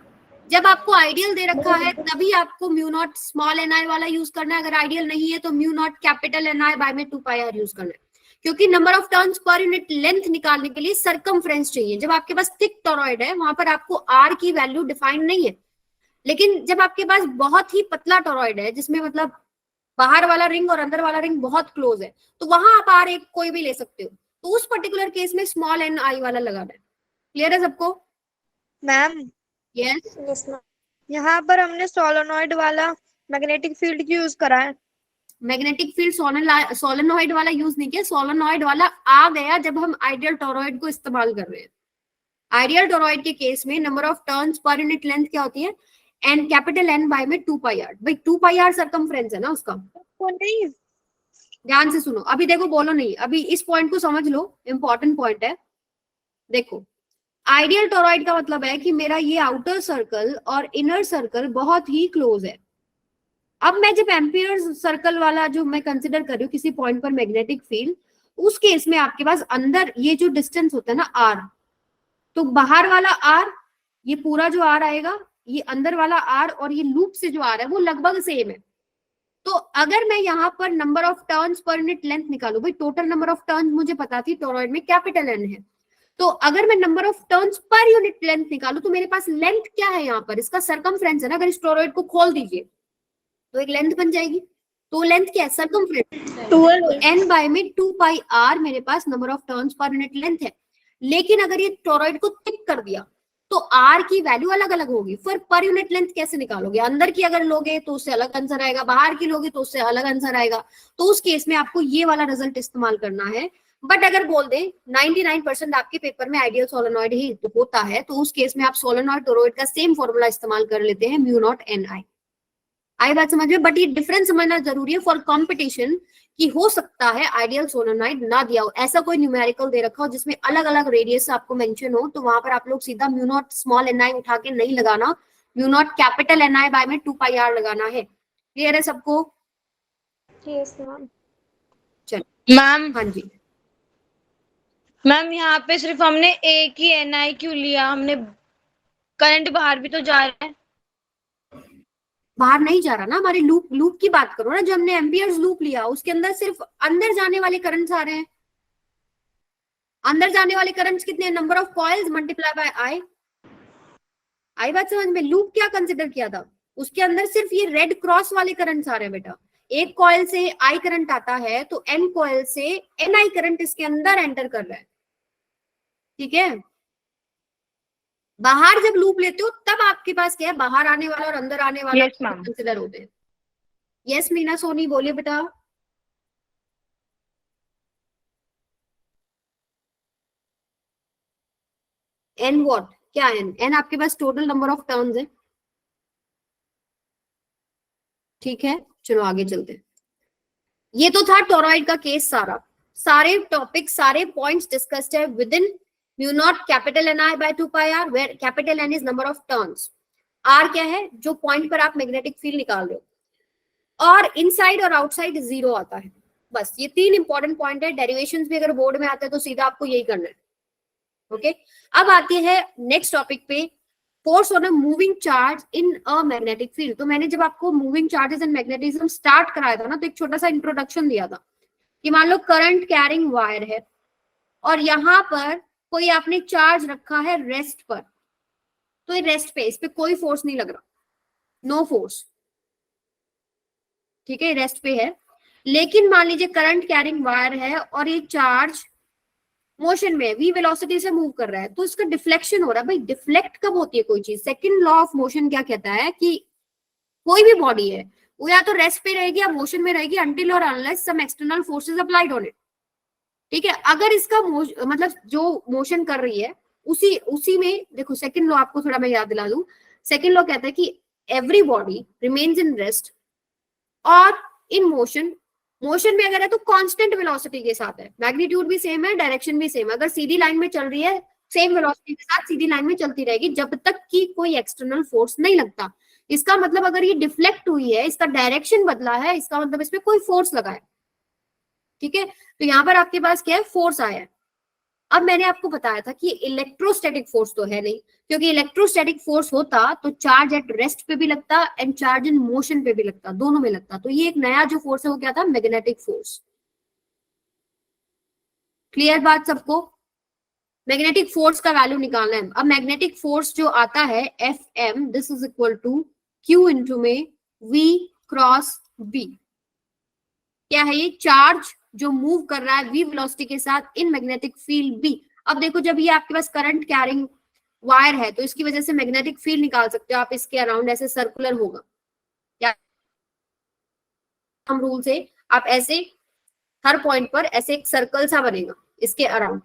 जब आपको आइडियल दे रखा है तभी आपको म्यू नॉट स्मॉल NI वाला यूज करना है, अगर आइडियल नहीं है तो mu naught capital NI by में 2 पाई r यूज करना है, क्योंकि नंबर ऑफ टर्न्स पर यूनिट लेंथ निकालने के लिए सरकमफ्रेंस चाहिए। जब आपके पास थिक टोरॉइड है वहां पर आपको r की वैल्यू डिफाइन नहीं है, लेकिन जब आपके पास बहुत ही पतला टोरॉइड है, जिसमें मतलब बाहर वाला रिंग और अंदर वाला रिंग बहुत क्लोज है, तो वहां आप आर एक कोई भी ले सकते हो। तो उस पर्टिकुलर केस में स्मॉल एन आई वाला लगाना है। क्लियर है सबको? Ma'am yes. Yes ma'am. यहाँ पर हमने सोलेनॉइड वाला मैग्नेटिक फील्ड की यूज करा है। मैग्नेटिक फील्ड सोलेनॉइड वाला यूज नहीं किया, सोलेनॉइड वाला आ गया जब हम आइडियल टोरॉइड को इस्तेमाल कर रहे हैं। आइडियल टोरॉइड के केस में नंबर ऑफ टर्न्स पर यूनिट लेंथ क्या होती है? एन, कैपिटल एन बाय में 2 पाई आर। भाई 2 पाई आर सर्कमफ्रेंस है ना उसका। नहीं, ध्यान से सुनो, अभी देखो, बोलो नहीं, अभी इस पॉइंट को समझ लो, इंपॉर्टेंट पॉइंट है। देखो, आइडियल टोरॉइड का मतलब है कि मेरा ये आउटर सर्कल और इनर सर्कल बहुत ही क्लोज है। अब मैं जब एम्पियर सर्कल वाला जो मैं कंसिडर कर रही हूँ किसी पॉइंट पर मैग्नेटिक फील्ड, उस केस में आपके पास अंदर ये जो डिस्टेंस होता है ना आर, तो बाहर वाला आर, ये पूरा जो आर आएगा, ये अंदर वाला आर और ये लूप से जो आर है वो लगभग सेम है। तो अगर मैं यहाँ पर नंबर ऑफ टर्न्स पर यूनिट लेंथ निकालू, भाई टोटल नंबर ऑफ टर्न्स मुझे पता थी टोरॉइड में कैपिटल एन है, तो अगर मैं नंबर ऑफ टर्न्स पर यूनिट लेंथ निकालू तो मेरे पास लेंथ क्या है यहाँ पर? इसका सर्कमफ्रेंस है ना। अगर इस टोरॉइड को खोल दीजिए तो एक लेंथ बन जाएगी। तो लेंथ क्या है? सर्कमफ्रेंस। तो एन बाय में 2 पाई आर मेरे पास नंबर ऑफ टर्न्स पर यूनिट लेंथ है। लेकिन अगर ये टोरॉइड को थिक कर दिया तो आर की वैल्यू अलग अलग होगी। फिर पर यूनिट लेंथ कैसे निकालोगे? अंदर की अगर लोगे तो उससे अलग आंसर आएगा, बाहर की लोगे तो उससे अलग आंसर आएगा। तो उस केस में आपको ये वाला रिजल्ट इस्तेमाल करना है। बट अगर बोल दें 99% आपके पेपर में आइडियल सोलेनॉइड ही तो होता है, तो उस केस में आप सोलेनॉइड टोरॉइड का सेम फॉर्मूला इस्तेमाल कर लेते हैं, म्यू नॉट एन आई। आई बात समझ में? बट ये डिफरेंस समझना जरूरी है फॉर कंपटीशन, कि हो सकता है आइडियल सोलेनॉइड ना दिया हो, ऐसा कोई न्यूमेरिकल दे रखा हो जिसमें अलग अलग रेडियस आपको मेंशन हो, तो वहां पर आप लोग सीधा म्यू नॉट स्मॉल एन आई उठा के नहीं लगाना, mu naught capital N I by में 2 पाई आर लगाना है। क्लियर है सबको? Yes ma'am. चलो मैम हाँ जी। मैम यहाँ पे सिर्फ हमने एक ही NI क्यों लिया? हमने करंट बाहर भी तो जा रहा है। बाहर नहीं जा रहा ना, हमारे लूप की बात करो ना। जो हमने एम्पियर्स लूप लिया उसके अंदर सिर्फ अंदर जाने वाले करंट्स आ रहे हैं। अंदर जाने वाले करंट्स कितने? Number of coils multiply by I. आई बात समझ में? लूप क्या कंसिडर किया था? उसके अंदर सिर्फ ये रेड क्रॉस वाले करंट्स आ रहे हैं बेटा। एक कॉइल से आई करंट आता है तो एन कॉइल से एन आई करंट इसके अंदर एंटर कर रहा है। ठीक है? बाहर जब लूप लेते हो तब आपके पास क्या है? बाहर आने वाला और अंदर आने वाला Yes, ma'am. कंसिडर होते हैं। यस मीना सोनी बोलिए बेटा। N what? क्या एन? एन आपके पास टोटल नंबर ऑफ टर्न्स है। ठीक है, चलो आगे चलते हैं। ये तो था टोरॉइड का केस सारा। सारे टॉपिक, सारे पॉइंट्स डिस्कस्ड है within mu naught capital N I by 2 pi R, where capital N is number of turns, R क्या है? जो पॉइंट पर आप मैग्नेटिक फील्ड निकाल रहे हो, और इनसाइड और आउटसाइड 0 आता है। बस ये 3 इंपॉर्टेंट पॉइंट है। डेरिवेशंस भी अगर बोर्ड में आते हैं तो सीधा आपको यही करना है। ओके, अब आती है नेक्स्ट टॉपिक पे, force on a moving charge in a magnetic field. तो मैंने जब आपको moving charges and magnetism start कराया था ना, तो एक छोटा सा इंट्रोडक्शन दिया था कि मान लो करंट कैरिंग वायर है और यहाँ पर कोई आपने चार्ज रखा है रेस्ट पर, तो ये रेस्ट पे, इस पे कोई फोर्स नहीं लग रहा, नो फोर्स। ठीक है, रेस्ट पे है। लेकिन मान लीजिए करंट कैरिंग वायर है और ये चार्ज मोशन में v वेलोसिटी से मूव कर रहा है, तो इसका डिफ्लेक्शन हो रहा है। भाई डिफ्लेक्ट कब होती है कोई चीज? सेकंड लॉ ऑफ मोशन क्या कहता है कि कोई भी बॉडी है वो या तो रेस्ट पे रहेगी या मोशन में रहेगी until और unless some external force is applied on it। ठीक है, अगर इसका मतलब जो मोशन कर रही है उसी में देखो, सेकंड लॉ आपको थोड़ा मैं याद दिला दूं। सेकंड लॉ कहता है कि every body remains in rest और इन मोशन। मोशन में अगर है तो कांस्टेंट वेलोसिटी के साथ है, मैग्नीट्यूड भी सेम है, डायरेक्शन भी सेम है। अगर सीधी लाइन में चल रही है सेम वेलोसिटी के साथ सीधी लाइन में चलती रहेगी जब तक कि कोई एक्सटर्नल फोर्स नहीं लगता। इसका मतलब अगर ये डिफ्लेक्ट हुई है, इसका डायरेक्शन बदला है, इसका मतलब इसमें कोई फोर्स लगा है। ठीक है, तो यहाँ पर आपके पास क्या है? फोर्स आया है। अब मैंने आपको बताया था कि इलेक्ट्रोस्टैटिक फोर्स तो है नहीं, क्योंकि इलेक्ट्रोस्टैटिक फोर्स होता तो चार्ज एट रेस्ट पे भी लगता एंड चार्ज इन मोशन पे भी लगता, दोनों में लगता। तो ये एक नया जो फोर्स है वो क्या था? Magnetic force. क्लियर बात सबको? मैग्नेटिक फोर्स का वैल्यू निकालना है। अब मैग्नेटिक फोर्स जो आता है Fm, this is equal to Q into में V क्रॉस B। क्या है ये? चार्ज जो मूव कर रहा है V वेलोसिटी के साथ इन मैग्नेटिक फील्ड B। अब देखो, जब ये आपके पास करंट कैरिंग वायर है तो इसकी वजह से मैग्नेटिक फील्ड निकाल सकते हो आप, इसके अराउंड ऐसे सर्कुलर होगा, या हम रूल से आप ऐसे हर पॉइंट पर ऐसे एक सर्कल सा बनेगा इसके अराउंड।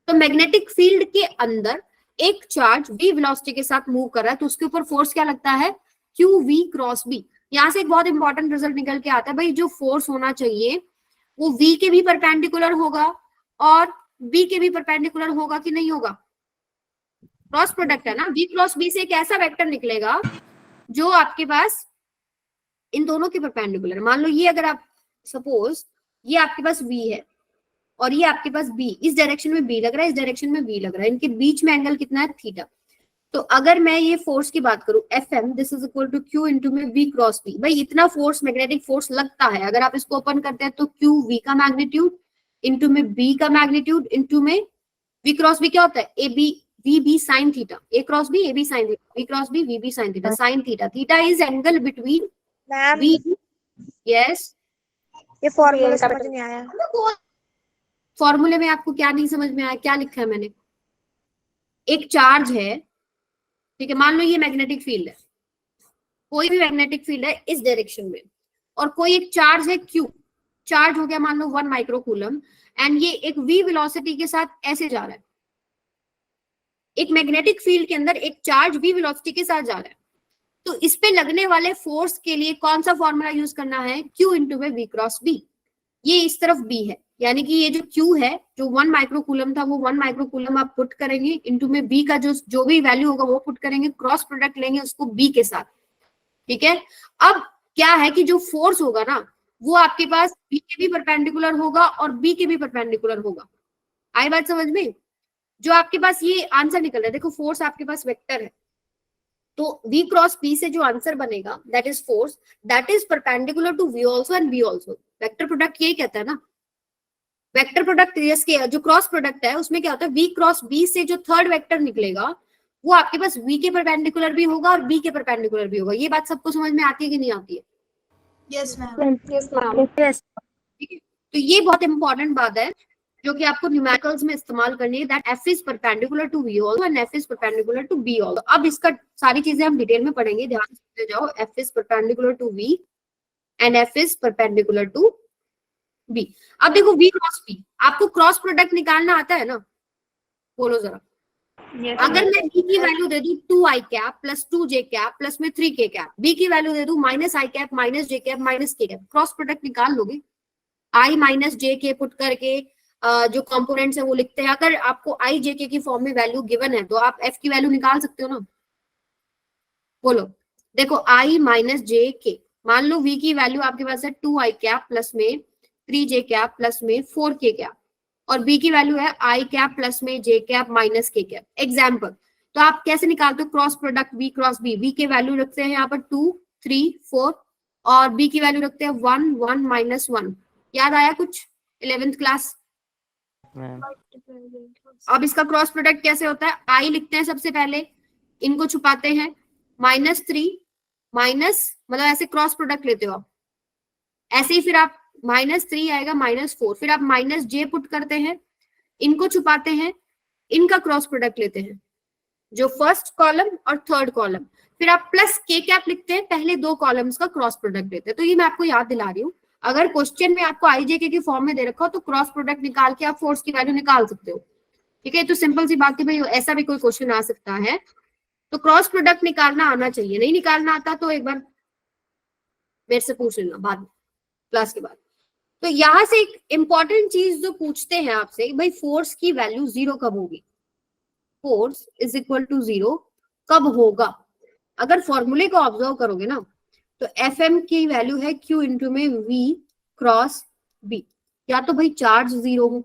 तो मैग्नेटिक फील्ड के अंदर एक चार्ज V वेलोसिटी के साथ मूव कर रहा है तो उसके ऊपर फोर्स क्या लगता है? QV cross B। यहाँ से एक बहुत इंपॉर्टेंट रिजल्ट निकल के आता है भाई, जो फोर्स होना चाहिए वो V के भी परपेंडिकुलर होगा और B के भी परपेंडिकुलर होगा कि नहीं होगा? क्रॉस प्रोडक्ट है ना, V क्रॉस B से एक ऐसा वेक्टर निकलेगा जो आपके पास इन दोनों के परपेंडिकुलर। मान लो ये, अगर आप सपोज ये आपके पास V है और ये आपके पास B, इस डायरेक्शन में B लग रहा है, इस डायरेक्शन में B लग रहा है, इनके बीच में एंगल कितना है? थीटा। तो अगर मैं ये फोर्स की बात करूं Fm, this is equal to Q into में V क्रॉस B। भाई इतना फोर्स, मैग्नेटिक फोर्स लगता है, अगर आप इसको ओपन करते हैं तो QV का मैग्नीट्यूड इंटू में B का मैग्नीट्यूड इंटू में V क्रॉस B क्या होता है? AB VB sine theta, A cross B AB sine theta, V cross B VB sine theta, sine theta. Theta is angle between ma'am V। Yes, ये formula समझ नहीं आया। फॉर्मूले में आपको क्या नहीं समझ में आया? क्या लिखा है मैंने? एक चार्ज है, ठीक है, मान लो ये मैग्नेटिक फील्ड है, कोई भी मैग्नेटिक फील्ड है इस डायरेक्शन में, और कोई एक चार्ज है Q, चार्ज हो गया मान लो 1 माइक्रोकूलम, एंड ये एक V वेलोसिटी के साथ ऐसे जा रहा है। एक मैग्नेटिक फील्ड के अंदर एक चार्ज V वेलोसिटी के साथ जा रहा है, तो इस पे लगने वाले फोर्स के लिए कौन सा फॉर्मूला यूज करना है? Q इंटू में V क्रॉस B। ये इस तरफ B है, यानी कि ये जो Q है, जो 1 माइक्रोकूलम था, वो 1 माइक्रोकूलम आप पुट करेंगे इंटू में B का जो भी वैल्यू होगा वो पुट करेंगे, क्रॉस प्रोडक्ट लेंगे उसको B के साथ, ठीक है। अब क्या है कि जो फोर्स होगा ना वो आपके पास B के भी परपेंडिकुलर होगा और B के भी परपेंडिकुलर होगा। आई बात समझ में? जो आपके पास ये आंसर निकल रहा है, देखो फोर्स आपके पास वेक्टर है, तो V क्रॉस P से जो आंसर बनेगा that is force, that is perpendicular to V also and B also. Vector product यही कहता है ना, वेक्टर प्रोडक्ट इसके जो क्रॉस प्रोडक्ट है उसमें क्या होता है? V क्रॉस B से जो थर्ड वेक्टर निकलेगा वो आपके पास V के परपेंडिकुलर भी होगा और B के परपेंडिकुलर भी होगा। ये बात सबको समझ में आती है कि नहीं आती है? Yes ma'am. ठीक है, तो ये बहुत इंपॉर्टेंट बात है जो कि आपको न्यूमेरिकल्स में इस्तेमाल करनी है, that F is perpendicular to V also and F is perpendicular to B also. अब इसका सारी चीजें हम डिटेल में पढ़ेंगे, ध्यान से जाओ। F is perpendicular to V and F is perpendicular to B। अब देखो V क्रॉस P, आपको क्रॉस प्रोडक्ट निकालना आता है ना? बोलो जरा। अगर मैं B की वैल्यू दे दूं 2i cap plus 2j cap plus में 3k कैप, B की वैल्यू दे दूं minus i cap minus j cap minus k cap, cross product निकाल लोगे? i minus j k put करके जो कंपोनेंट्स है वो लिखते हैं। अगर आपको i j k की फॉर्म में वैल्यू गिवन है तो आप f की वैल्यू निकाल सकते हो ना? बोलो। देखो i माइनस j k, मान लो V की वैल्यू आपके पास है 2i कैप प्लस में 3j कैप प्लस में 4k कैप, और B की वैल्यू है i कैप प्लस में j cap minus k cap. Example, तो आप कैसे निकालते हो cross product V cross B? V के वैल्यू रखते हैं यहाँ पर 2 3 4 और B की वैल्यू रखते हैं 1 1 माइनस 1। याद आया कुछ 11th क्लास? अब इसका क्रॉस प्रोडक्ट कैसे होता है? I लिखते हैं सबसे पहले, इनको छुपाते हैं, -3 माइनस, मतलब ऐसे क्रॉस प्रोडक्ट लेते हो आप, ऐसे ही फिर आप -3 आएगा -4, फिर आप माइनस j पुट करते हैं, इनको छुपाते हैं, इनका क्रॉस प्रोडक्ट लेते हैं, जो फर्स्ट कॉलम और थर्ड कॉलम, फिर आप प्लस k कैप लिखते हैं, पहले दो कॉलम्स का क्रॉस प्रोडक्ट लेते हैं। तो ये मैं आपको याद दिला रही हूँ, अगर क्वेश्चन में आपको i j k की फॉर्म में दे रखा हो तो क्रॉस प्रोडक्ट निकाल के आप फोर्स की वैल्यू निकाल सकते हो, ठीक है। तो सिंपल सी बात है भाई, ऐसा भी कोई क्वेश्चन आ सकता है, तो क्रॉस प्रोडक्ट निकालना आना चाहिए। नहीं निकालना आता तो एक बार मेरे से पूछ लेना बाद में, क्लास के बाद। तो यहां से एक इंपॉर्टेंट चीज जो पूछते हैं आपसे, भाई फोर्स की वैल्यू 0 कब होगी? फोर्स इज इक्वल टू 0 कब होगा? अगर फॉर्मूले को ऑब्जर्व करोगे ना तो Fm की वैल्यू है Q इंटू में V क्रॉस B। या तो भाई चार्ज 0 हो,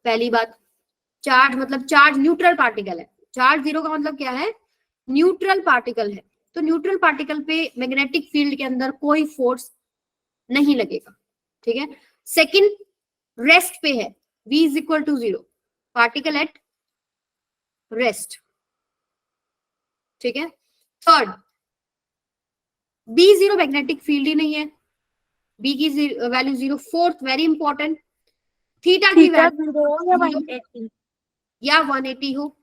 पहली बात, चार्ज मतलब चार्ज न्यूट्रल पार्टिकल है, चार्ज 0 का मतलब क्या है? न्यूट्रल पार्टिकल है, तो न्यूट्रल पार्टिकल पे मैग्नेटिक फील्ड के अंदर कोई फोर्स नहीं लगेगा, ठीक है। सेकंड, रेस्ट पे है, V is equal to 0, particle at rest, ठीक है। Third, B zero, magnetic field ही नहीं है, बी की value zero. Fourth, very important, theta की थीटा वैल्यू 0 या 180। या 180 हो।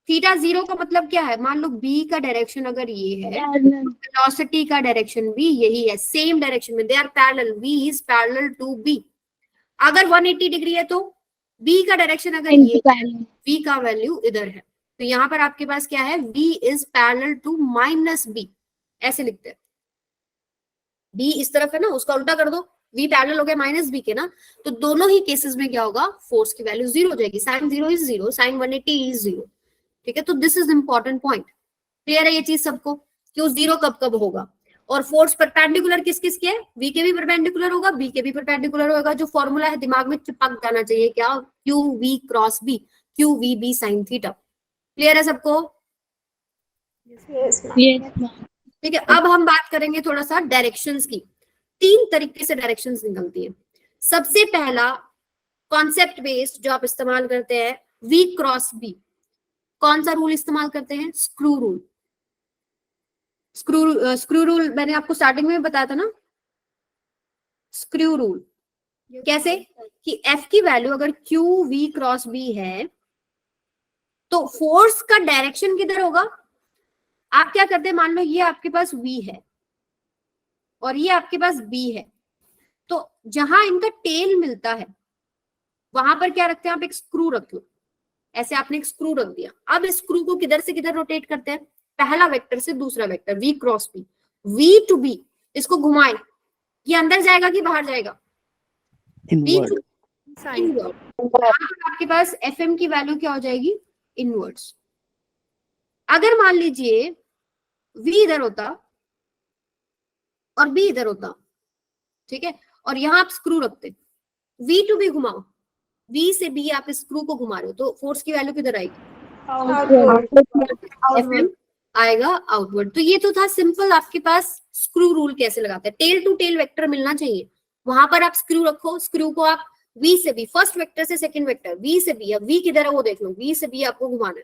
थीटा जीरो का मतलब क्या है, मान लो बी का डायरेक्शन अगर ये है, वेलोसिटी का डायरेक्शन भी यही है, सेम डायरेक्शन में, they are parallel, v is parallel to b। अगर 180 डिग्री है तो b का डायरेक्शन अगर ये है, v का वैल्यू इधर है, तो यहाँ पर आपके पास क्या है, v is parallel to minus b, ऐसे लिखते हैं। b इस तरफ है ना, उसका उल्टा कर दो, v पैरेलल हो गया माइनस b के ना, तो दोनों ही केसेस में क्या होगा, फोर्स की वैल्यू जीरो हो जाएगी। Sine zero is zero, sine 180 is zero, ठीक है। तो this is important point, clear है ये चीज सबको, क्यों जीरो कब कब होगा। और फोर्स परपेंडिकुलर किस किस के है, v के भी परपेंडिकुलर होगा, b के भी परपेंडिकुलर होगा। जो फॉर्मूला है दिमाग में चिपक जाना चाहिए, क्या, Q V cross B, Q V B sine theta, clear है सबको, ठीक है। अब हम बात करेंगे थोड़ा सा डायरेक्शंस की। तीन तरीके से डायरेक्शंस निकलती है। सबसे पहला कॉन्सेप्ट बेस्ड जो आप इस्तेमाल करते हैं, v क्रॉस b। कौन सा रूल इस्तेमाल करते हैं, स्क्रू रूल। स्क्रू रूल मैंने आपको स्टार्टिंग में बताया था ना, स्क्रू रूल कैसे, कि F की वैल्यू अगर क्यू वी क्रॉस बी है तो फोर्स का डायरेक्शन किधर होगा। आप क्या करते हैं, मान लो ये आपके पास V है और ये आपके पास B है, तो जहां इनका टेल मिलता है वहां पर क्या रखते हैं आप, एक स्क्रू रख लो, ऐसे आपने एक स्क्रू रख दिया। अब इस स्क्रू को किधर से किधर रोटेट करते हैं, पहला वेक्टर से दूसरा vector, v cross b, v to b, इसको घुमाए, ये अंदर जाएगा कि बाहर जाएगा, इनवर्ड, आपके पास fm की वैल्यू क्या हो जाएगी, इनवर्ड्स। अगर मान लीजिए v इधर होता और b इधर होता, ठीक है, और यहां आप स्क्रू रखते, v टू b घुमाओ, v से b आप स्क्रू को घुमा रहे हो, तो फोर्स की वैल्यू किधर आएगी, FM आएगा आउटवर्ड। तो ये तो था सिंपल, आपके पास स्क्रू रूल कैसे लगाते हैं, टेल टू टेल वेक्टर मिलना चाहिए, वहां पर आप स्क्रू रखो, स्क्रू को आप V से B, फर्स्ट वेक्टर से सेकंड वेक्टर, V से B, अब V किधर है वो देख लो, V से B आपको घुमाना है।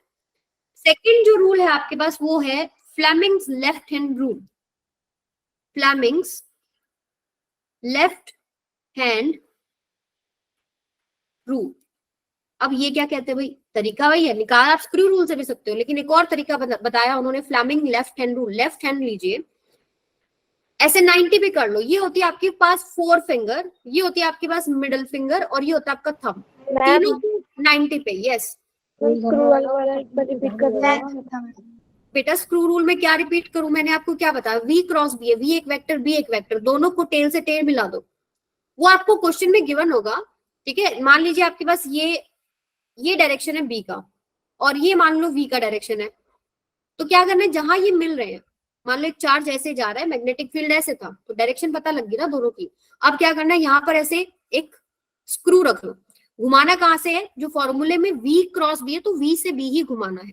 सेकंड जो रूल है आपके पास वो है Fleming's left hand rule, Fleming's left hand rule. अब ये क्या कहते हैं भाई, तरीका वही है, निकाल आप स्क्रू रूल से भी सकते हो, लेकिन एक और तरीका बताया उन्होंने, Fleming left hand rule. Left hand लीजिए, ऐसे 90 पे कर लो, ये होती है आपके पास फोर फिंगर, ये होती है आपके पास मिडिल फिंगर, और ये होता है आपका थंब, तीनों 90 पे। यस बेटा, स्क्रू रूल में क्या रिपीट करूं, मैंने आपको क्या बताया, v क्रॉस b है, v एक वेक्टर b एक वेक्टर, दोनों को टेल से टेल मिला दो, वो आपको क्वेश्चन में गिवन होगा, ठीक है। मान लीजिए आपके पास ये डायरेक्शन है b का और ये मान लो v का डायरेक्शन है, तो क्या करना है, जहां ये मिल रहे हैं, मान लो एक चार्ज ऐसे जा रहा है, मैग्नेटिक फील्ड ऐसे था, तो डायरेक्शन पता लग गई ना दोनों की। अब क्या करना है, यहाँ पर ऐसे एक स्क्रू रख लो, घुमाना कहां से है, जो फॉर्मूले में v क्रॉस b है तो v से b ही घुमाना है,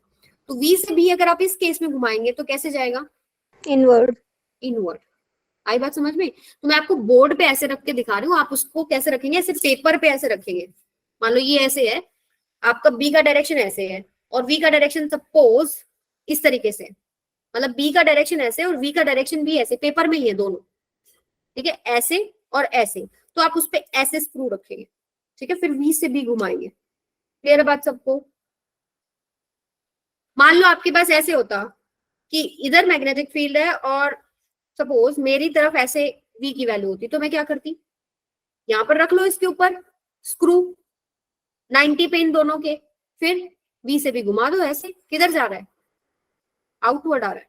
तो v से b अगर आप इस केस में घुमाएंगे तो कैसे जाएगा, इनवर्ड। इनवर्ड। आई बात समझ में। तो मैं आपको बोर्ड पे ऐसे रख के दिखा रही हूँ, आप उसको कैसे रखेंगे, ऐसे पेपर पे ऐसे रखेंगे। मान लो ये ऐसे है, आपका b का डायरेक्शन ऐसे है और v का डायरेक्शन सपोज इस तरीके से, मतलब b का डायरेक्शन ऐसे और v का डायरेक्शन भी ऐसे, पेपर में ही है दोनों, ठीक है, ऐसे और ऐसे, तो आप उस पे ऐसे स्क्रू रखेंगे, ठीक है, फिर v से b घुमाएंगे। क्लियर है बात सबको। मान लो आपके पास ऐसे होता कि इधर मैग्नेटिक फील्ड है और सपोज मेरी तरफ ऐसे v की वैल्यू होती, तो मैं क्या करती, यहां पर रख लो इसके ऊपर स्क्रू 90 पे इन दोनों के, फिर v से भी घुमा दो, ऐसे किधर जा रहा है, आउटवर्ड आ रहा है,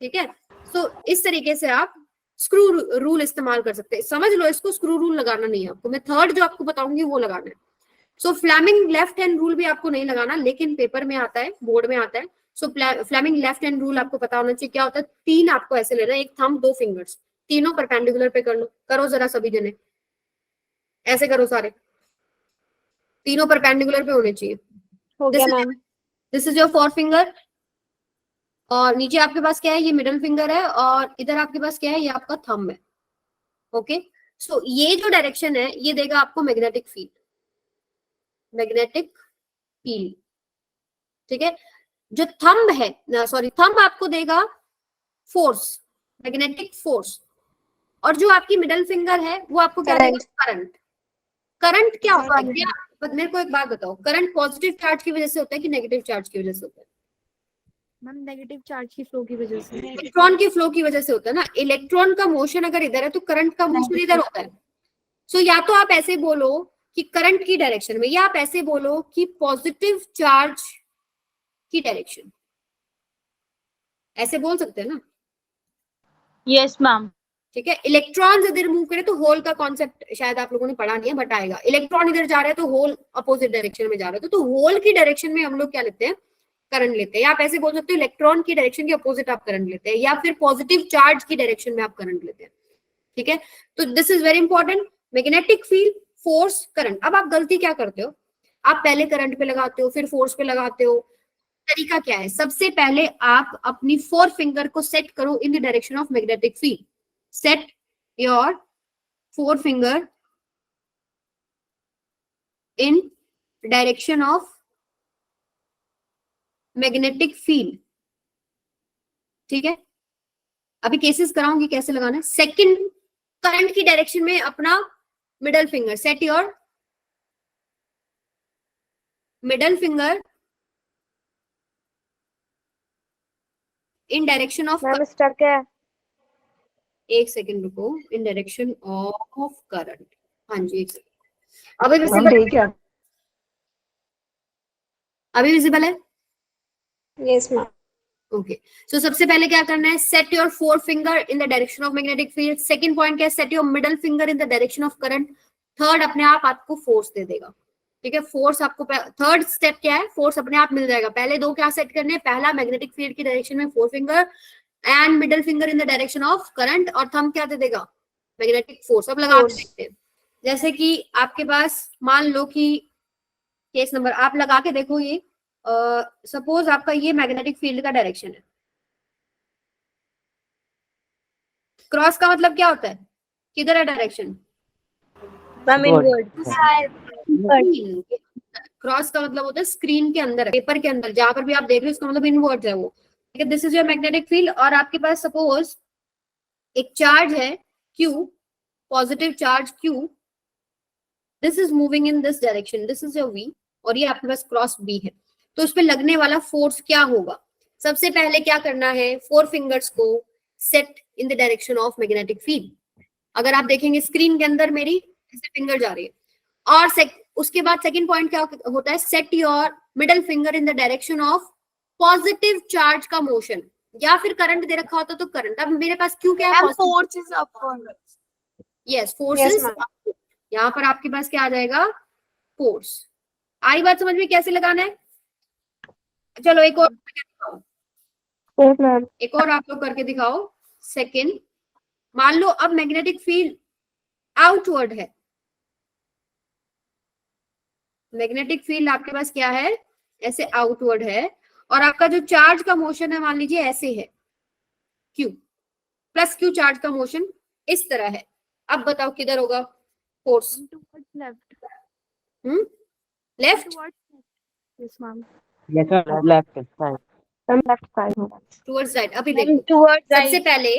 ठीक है। सो इस तरीके से आप स्क्रू रूल इस्तेमाल कर सकते हैं, समझ लो इसको, स्क्रू रूल लगाना नहीं है आपको, मैं थर्ड जो आपको बताऊंगी वो लगाना है। सो फ्लेमिंग लेफ्ट हैंड रूल भी आपको नहीं लगाना, लेकिन पेपर में आता है, बोर्ड में आता है। सो फ्लेमिंग लेफ्ट हैंड रूल आपको पता होना चाहिए, क्या होता है, तीन आपको ऐसे लेना है, एक थंब दो फिंगर्स, तीनों परपेंडिकुलर पे कर लो, करो जरा सभी जने, ऐसे करो सारे, तीनों परपेंडिकुलर पे होने चाहिए। हो गया ma'am. This is your four finger, और नीचे आपके पास क्या है, ये मिडिल फिंगर है, और इधर आपके पास क्या है, ये आपका थंब है। ओके, सो ये जो डायरेक्शन है ये देगा आपको मैग्नेटिक फील्ड, मैग्नेटिक फील्ड, ठीक है। जो थंब है, सॉरी, थंब आपको देगा फोर्स, मैग्नेटिक फोर्स, और जो आपकी मिडल फिंगर है वो आपको क्या देगा, करंट। करंट क्या होता है, क्या मेरे को एक बात बताओ, करंट पॉजिटिव चार्ज की वजह से होता है कि नेगेटिव चार्ज की वजह से होता है? मैम नेगेटिव चार्ज की फ्लो की वजह से। इलेक्ट्रॉन की फ्लो की वजह से होता है ना। इलेक्ट्रॉन का मोशन अगर इधर है तो करंट का मोशन इधर होता है। सो या तो आप ऐसे बोलो कि करंट की डायरेक्शन में, या आप ऐसे बोलो कि पॉजिटिव चार्ज की डायरेक्शन, ऐसे बोल सकते हैं ना। Yes ma'am. ठीक है। इलेक्ट्रॉन इधर मूव करे तो होल का कॉन्सेप्ट शायद आप लोगों ने पढ़ा नहीं है, बट आएगा। इलेक्ट्रॉन इधर जा रहा है तो होल अपोजिट डायरेक्शन में जा रहा है, तो होल की डायरेक्शन में हम लोग क्या लेते हैं, करंट लेते हैं। या आप ऐसे बोल सकते हो इलेक्ट्रॉन की डायरेक्शन के अपोजिट आप करंट लेते हैं, या फिर पॉजिटिव चार्ज की डायरेक्शन में आप करंट लेते हैं। ठीक है। तो this is very important, magnetic field, force, current. अब आप गलती क्या करते हो, आप पहले करंट पे लगाते हो फिर फोर्स पे लगाते हो। तरीका क्या है, सबसे पहले आप अपनी 4 फिंगर को सेट करो इन the direction of magnetic field. Set your 4 finger in direction of magnetic field. ठीक है। अभी केसेस कराऊंगी कैसे लगाना है। सेकंड, करंट की डायरेक्शन में अपना middle finger, set your middle finger in direction of, ma'am stuck है। एक सेकंड रुको, इन डायरेक्शन ऑफ करंट। हाँ जी, एक सेकंड। अभी विजिबल है, अभी विजिबल है? Yes ma'am. ओके। सो सबसे पहले क्या करना है, set your 4 finger in the direction of magnetic field. Second point क्या है, set your middle finger in the direction of current. Third, अपने आप आपको फोर्स दे देगा। ठीक है। फोर्स आपको, थर्ड स्टेप क्या है, फोर्स अपने आप मिल जाएगा। पहले दो क्या सेट करने हैं, पहला मैग्नेटिक फील्ड की डायरेक्शन में 4 finger and middle finger in the direction of current, और थंब क्या दे देगा, मैग्नेटिक फोर्स। अब लगा के देखते हैं। जैसे कि आपके पास मान लो कि केस नंबर, आप लगा के देखो, ये सपोज आपका ये मैग्नेटिक फील्ड का डायरेक्शन है। क्रॉस का मतलब क्या होता है, किधर है डायरेक्शन, मैम इनवर्ड। क्रॉस का मतलब होता है स्क्रीन के अंदर, पेपर के अंदर, जहां पर भी आप देख रहे हो उसका मतलब इनवर्ड है वो। ठीक है। This is your magnetic field, और आपके पास सपोज एक चार्ज है Q, positive charge Q, this is moving in this direction, this is your V, और ये आपके पास क्रॉस B है। तो उस पर लगने वाला फोर्स क्या होगा, सबसे पहले क्या करना है, 4 फिंगर्स को set in the direction of magnetic field. अगर आप देखेंगे स्क्रीन के अंदर मेरी ऐसे फिंगर जा रही है, और उसके बाद सेकंड पॉइंट क्या होता है, set your middle finger in the direction of positive charge का मोशन, या फिर करंट दे रखा होता तो करंट। अब मेरे पास क्यों क्या है, force is upward. Yes, forces. यहाँ पर आपके पास क्या आ जाएगा, फोर्स। आई बात समझ में, कैसे लगाना है? चलो एक और एक और आप लोग करके दिखाओ। सेकंड, मान लो अब मैग्नेटिक फील्ड आउटवर्ड है, मैग्नेटिक फील्ड आपके पास क्या है, ऐसे आउटवर्ड है, और आपका जो चार्ज का मोशन है मान लीजिए ऐसे है, Q प्लस Q चार्ज का मोशन इस तरह है। अब बताओ किधर होगा force, left. Left, yes ma'am. Left side. Towards right. अभी देखो, टुवर्ड्स सबसे पहले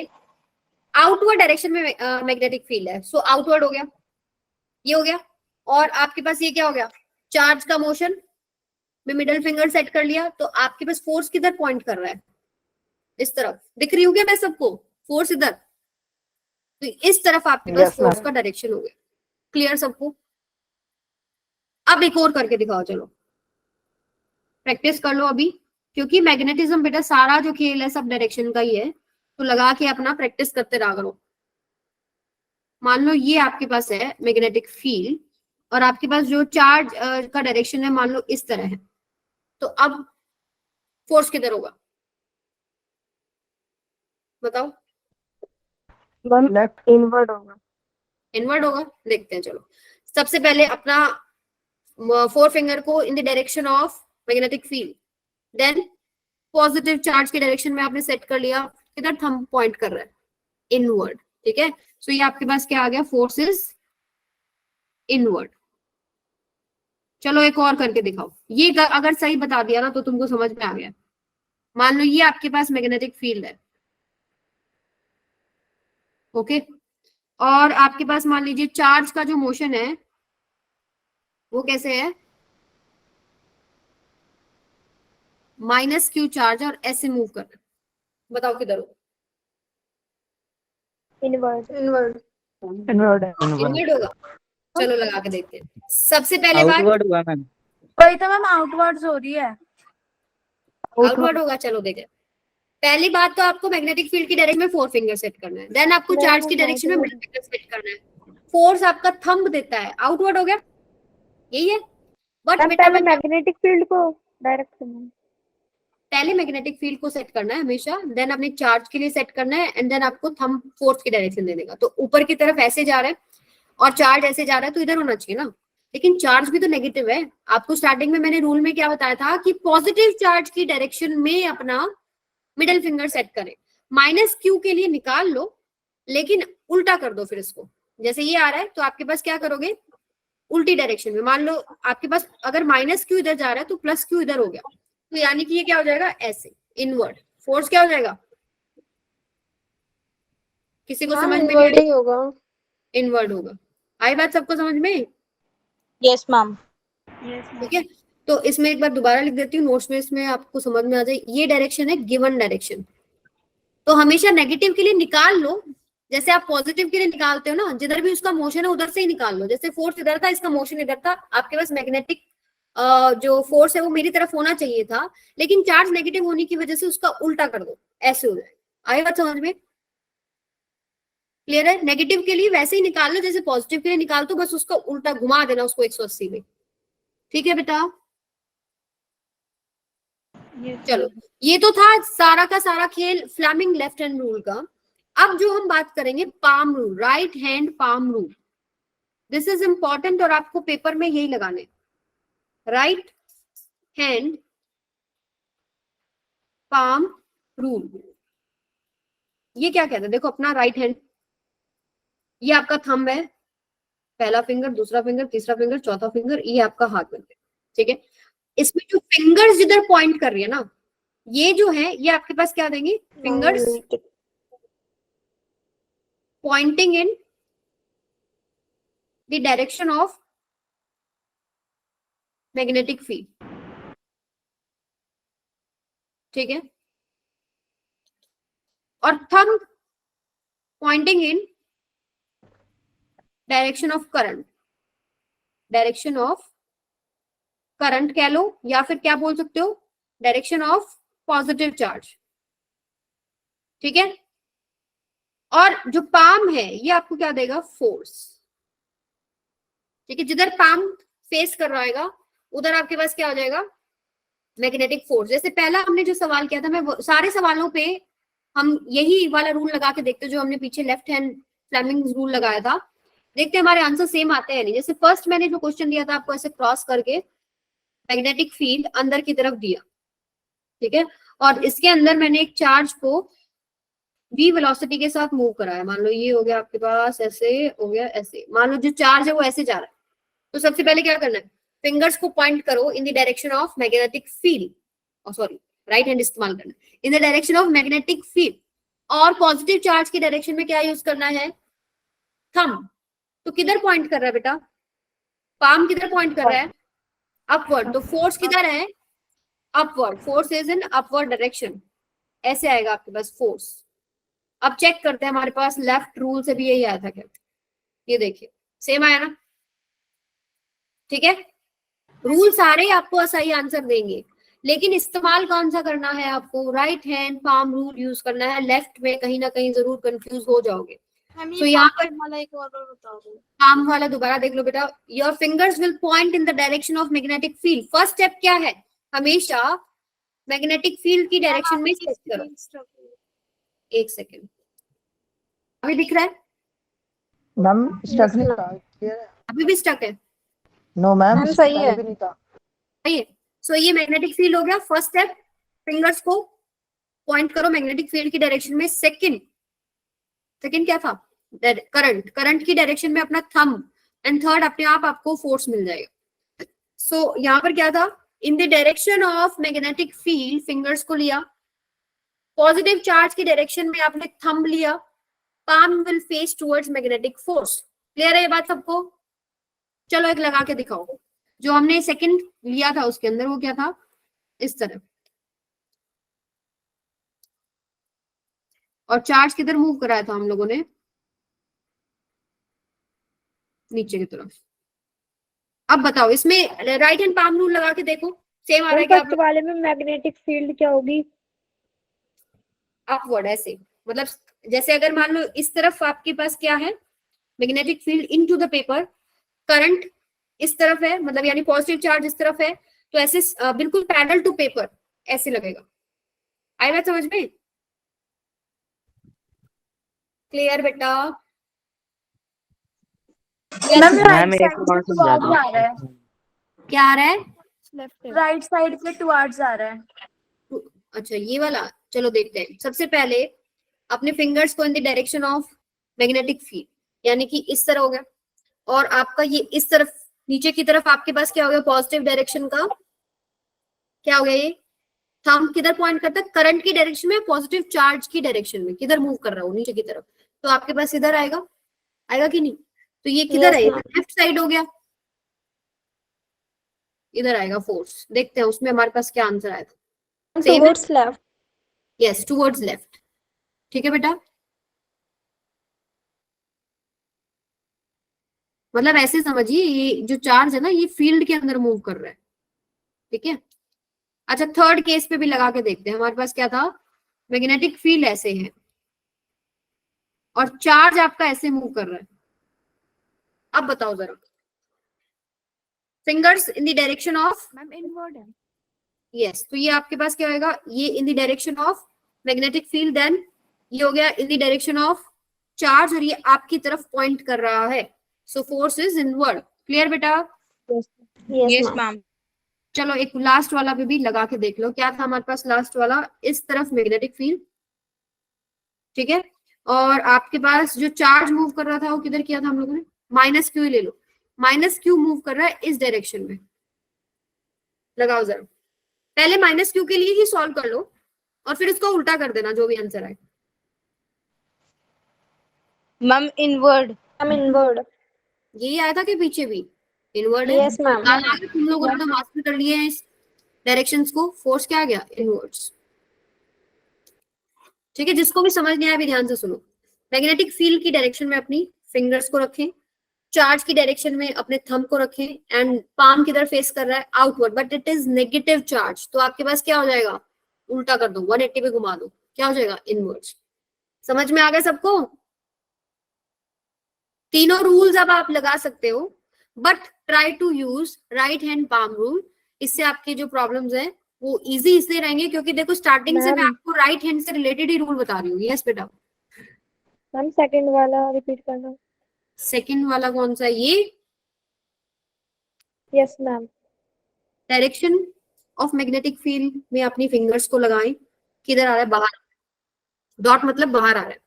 आउटवर्ड डायरेक्शन में मैग्नेटिक फील्ड है, सो आउटवर्ड हो गया, ये हो गया। और आपके पास ये क्या हो गया, चार्ज का मोशन में मिडिल फिंगर सेट कर लिया, तो आपके पास फोर्स किधर पॉइंट कर रहा है, इस तरफ दिख रही होगी मैं सबको, फोर्स इधर, तो इस तरफ आपके पास फोर्स का डायरेक्शन हो गया। क्लियर सबको? अब एक और करके दिखाओ, चलो प्रैक्टिस कर लो अभी, क्योंकि मैग्नेटिज्म बेटा सारा जो खेल है सब डायरेक्शन का ही है, तो लगा के अपना प्रैक्टिस करते रहा करो। मान लो ये आपके पास है मैग्नेटिक फील्ड, और आपके पास जो चार्ज का डायरेक्शन है मान लो इस तरह है, तो अब फोर्स किधर होगा बताओ? लेफ्ट, इनवर्ड होगा। इनवर्ड होगा, देखते हैं चलो। सबसे पहले अपना 4 फिंगर को in the direction of magnetic field, then positive charge के डायरेक्शन में आपने सेट कर लिया, किधर थंब पॉइंट कर रहा है, इनवर्ड। ठीक है। सो ये आपके पास क्या आ गया, फोर्स इज इनवर्ड। चलो एक और करके दिखाओ। ये अगर सही बता दिया ना तो तुमको समझ में आ गया। मान लो ये आपके पास मैग्नेटिक फील्ड है, ओके, और आपके पास मान लीजिए चार्ज का जो मोशन है वो कैसे है, माइनस क्यू चार्ज और ऐसे मूव कर रहा है। बताओ किधर हो? इनवर्ड इनवर्ड इनवर्ड होगा। चलो लगा के देखते हैं। सबसे पहले बात आउटवर्ड हुआ मैम। वही तो मैम आउटवर्ड्स हो रही है। आउटवर्ड होगा। चलो देखें। पहली बात तो आपको मैग्नेटिक फील्ड की डायरेक्शन में 4 फिंगर सेट करना है, देन आपको चार्ज की डायरेक्शन में मिडिल फिंगर सेट करना है। फोर्स आपका थंब देता है, आउटवर्ड हो गया, यही है। बट बेटा पहले मैग्नेटिक फील्ड को डायरेक्ट करना है। पहले मैग्नेटिक फील्ड को सेट करना है हमेशा, देन अपने चार्ज के लिए सेट करना है, एंड देन आपको थंब फोर्स की डायरेक्शन दे देगा। तो ऊपर की तरफ ऐसे जा रहा है और चार्ज ऐसे जा रहा है तो इधर होना चाहिए ना, लेकिन चार्ज भी तो नेगेटिव है। आपको स्टार्टिंग में मैंने रूल में क्या बताया था कि पॉजिटिव चार्ज की डायरेक्शन में अपना मिडिल फिंगर सेट करें। माइनस क्यू के लिए निकाल लो, लेकिन उल्टा कर दो फिर इसको। जैसे ये आ रहा है तो आपके पास क्या करोगे, उल्टी डायरेक्शन में। मान लो आपके पास अगर माइनस क्यू इधर जा रहा है तो प्लस क्यू इधर हो गया, तो यानी कि ये क्या हो जाएगा, ऐसे इनवर्ड। फोर्स क्या हो जाएगा, किसी को समझ में नहीं होगा। इनवर्ड होगा। आई बात सबको समझ में? Yes ma'am. ठीक है, तो इसमें एक बार दोबारा लिख देती हूँ नोट्स में, इसमें आपको समझ में आ जाए। ये डायरेक्शन है गिवन डायरेक्शन, तो हमेशा नेगेटिव के लिए निकाल लो जैसे आप पॉजिटिव के लिए निकालते हो ना। जिधर भी उसका मोशन है उधर से ही निकाल लो। जैसे फोर्स इधर था, इसका मोशन इधर था, आपके पास मैग्नेटिक जो फोर्स है वो मेरी तरफ होना चाहिए था, लेकिन चार्ज नेगेटिव होने की वजह से उसका उल्टा कर दो, ऐसे हो जाएगा। आई बात समझ में? क्लियर है? नेगेटिव के लिए वैसे ही निकाल लो जैसे पॉजिटिव के लिए निकाल दो, बस उसका उल्टा घुमा देना उसको 180 में। ठीक है बेटा? चलो, ये तो था सारा का सारा खेल फ्लेमिंग लेफ्ट हैंड रूल का। अब जो हम बात करेंगे palm rule, right hand palm rule. This is important और आपको पेपर में यही लगाने, राइट हैंड पाम रूल। ये क्या कहता है, देखो अपना राइट हैंड, ये आपका थंब है, पहला फिंगर, दूसरा फिंगर, तीसरा फिंगर, चौथा फिंगर, ये आपका हाथ बनता है। ठीक है, इसमें जो फिंगर्स जिधर पॉइंट कर रही है ना, ये जो है ये आपके पास क्या देंगे, fingers pointing in the direction of magnetic field. ठीक है, और thumb pointing in direction of current, direction of current कह लो, या फिर क्या बोल सकते हो, डायरेक्शन ऑफ पॉजिटिव चार्ज। ठीक है, और जो पाम है ये आपको क्या देगा, फोर्स। ठीक है, जिधर पाम फेस कर रहा होगा उधर आपके पास क्या हो जाएगा, मैग्नेटिक फोर्स। जैसे पहला हमने जो सवाल किया था, मैं सारे सवालों पे हम यही वाला रूल लगा के देखते जो हमने पीछे लेफ्ट हैंड फ्लेमिंग रूल लगाया था, देखते हमारे आंसर सेम आते हैं नहीं। जैसे फर्स्ट मैंने जो क्वेश्चन दिया था आपको, ऐसे क्रॉस करके मैग्नेटिक फील्ड अंदर की तरफ दिया, ठीक है, और इसके अंदर मैंने एक चार्ज को v वेलोसिटी के साथ मूव कराया। मान लो ये हो गया आपके पास, ऐसे हो गया, ऐसे मान लो जो चार्ज है वो ऐसे जा रहा है। तो सबसे पहले क्या करना है, फिंगर्स को पॉइंट करो इन the direction of magnetic field, sorry right hand इस्तेमाल करना, इन the direction of magnetic field. और पॉजिटिव चार्ज की डायरेक्शन में क्या यूज करना है, थंब। तो किधर पॉइंट कर रहा है बेटा, पाम किधर पॉइंट कर रहा है, अपवर्ड। तो फोर्स किधर है, upward, force is in upward direction, ऐसे आएगा आपके पास फोर्स। अब चेक करते हैं, हमारे पास लेफ्ट रूल से भी यही आया था क्या, ये देखिए सेम आया ना। ठीक है, रूल सारे आपको सही आंसर देंगे, लेकिन इस्तेमाल कौन सा करना है आपको, right hand palm rule use करना है। लेफ्ट में कहीं ना कहीं जरूर कंफ्यूज हो जाओगे। तो यहाँ पर एक और बता दो, पाम वाला दोबारा देख लो बेटा। Your fingers will point in the direction of magnetic field. First step क्या है, हमेशा मैग्नेटिक फील्ड की डायरेक्शन में सेट करो। एक सेकेंड, अभी दिख रहा है, मैम स्टक नहीं था, अभी भी स्टक है, नो मैम सही है। नहीं था। सही है। सो ये मैग्नेटिक फील्ड हो गया। फर्स्ट स्टेप, फिंगर्स को पॉइंट करो मैग्नेटिक फील्ड की डायरेक्शन में। सेकंड क्या था, करंट की डायरेक्शन में अपना थंब, एंड थर्ड अपने आप आपको फोर्स मिल जाएगा। सो यहाँ पर क्या था, इन the direction of magnetic field fingers को लिया, पॉजिटिव चार्ज की डायरेक्शन में आपने थंब लिया, palm will face towards magnetic force. Clear है ये बात सबको? चलो एक लगा के दिखाओ। जो हमने सेकंड लिया था उसके अंदर वो क्या था, इस तरह, और चार्ज किधर मूव कराया था हम लोगों ने, नीचे की तरफ। अब बताओ इसमें राइट हैंड पाम रूल लगा के देखो, सेम आ रहा है क्या? फर्स्ट वाले में मैग्नेटिक फील्ड क्या होगी? अपवर्ड, ऐसे मतलब जैसे अगर मान लो इस तरफ आपके पास क्या है, magnetic field into the paper, current इस तरफ है, मतलब यानी पॉजिटिव चार्ज इस तरफ है, तो ऐसे बिल्कुल पैरेलल टू पेपर ऐसे लगेगा। आई बात समझ में? क्लियर बेटा? मैम मैम राइट एक साइड और से समझा टुवर्ड्स आ रहा है, क्या आ रहा है? राइट साइड से टुवर्ड्स आ रहा है। अच्छा ये वाला, चलो देखते हैं। सबसे पहले अपने फिंगर्स को in the direction of magnetic field, यानी कि इस तरह हो गया, और आपका ये इस तरफ नीचे की तरफ आपके पास क्या हो गया, पॉजिटिव डायरेक्शन का क्या हो गया, ये थंब किधर पॉइंट करता है, करंट की डायरेक्शन में, पॉजिटिव चार्ज की डायरेक्शन में, किधर मूव कर रहा हो, नीचे की तरफ, तो आपके पास इधर आएगा, आएगा कि नहीं? तो ये किधर है, लेफ्ट साइड हो गया, इधर आएगा फोर्स। देखते हैं उसमें हमारे पास क्या आंसर आया था। Towards left. Yes, towards left. ठीक है बेटा, मतलब ऐसे समझिए ये जो चार्ज है ना, ये फील्ड के अंदर मूव कर रहा है। ठीक है, अच्छा थर्ड केस पे भी लगा के देखते हैं। हमारे पास क्या था, मैग्नेटिक फील्ड ऐसे है और चार्ज आपका ऐसे मूव कर रहा है। अब बताओ जरा, fingers in the direction of, ma'am inward है। यस, तो ये आपके पास क्या होगा, ये in the direction of magnetic field, then ये हो गया in the direction of charge, और ये आपकी तरफ पॉइंट कर रहा है, so force is inward. Clear बेटा? Yes ma'am. चलो एक लास्ट वाला पे भी लगा के देख लो, क्या था हमारे पास लास्ट वाला, इस तरफ मैग्नेटिक फील्ड, ठीक है, और आपके पास जो चार्ज मूव कर रहा था वो किधर किया था हम लोगों ने, माइनस क्यू ले लो, माइनस क्यू मूव कर रहा है इस डायरेक्शन में। लगाओ जरा, पहले माइनस क्यू के लिए ही सॉल्व कर लो और फिर इसको उल्टा कर देना जो भी आंसर आए। Ma'am inward. Ma'am inward. यही आया था कि पीछे भी इनवर्ड है? Yes ma'am. आगे तुम लोगों ने तो मास्टर कर लिए हैं इस डायरेक्शंस को, फोर्स क्या आ गया, इनवर्ड्स। ठीक है, जिसको भी समझ नहीं आया भी ध्यान से सुनो। मैग्नेटिक फील्ड की डायरेक्शन में अपनी फिंगर्स को रखें, चार्ज की डायरेक्शन में अपने थंब को रखें, एंड पाम किधर फेस कर रहा है, outward, but it is negative charge, तो आपके पास क्या हो जाएगा, उल्टा कर दो, 180 पे घुमा दो, क्या हो जाएगा, इनवर्ड्स। समझ में आ गया सबको? तीनों रूल्स अब आप लगा सकते हो, but try to use right hand palm rule. इससे आपकी जो प्रॉब्लम्स हैं वो इजी इसलिए रहेंगे क्योंकि देखो स्टार्टिंग से मैं आपको राइट हैंड से रिलेटेड ही रूल बता रही हूँ। यस बेटा? मैम सेकंड वाला रिपीट करना। सेकंड वाला कौन सा है, ये yes ma'am. Direction of magnetic field में अपनी फिंगर्स को लगाएं, किधर आ रहा है, बाहर, डॉट मतलब बाहर आ रहा है।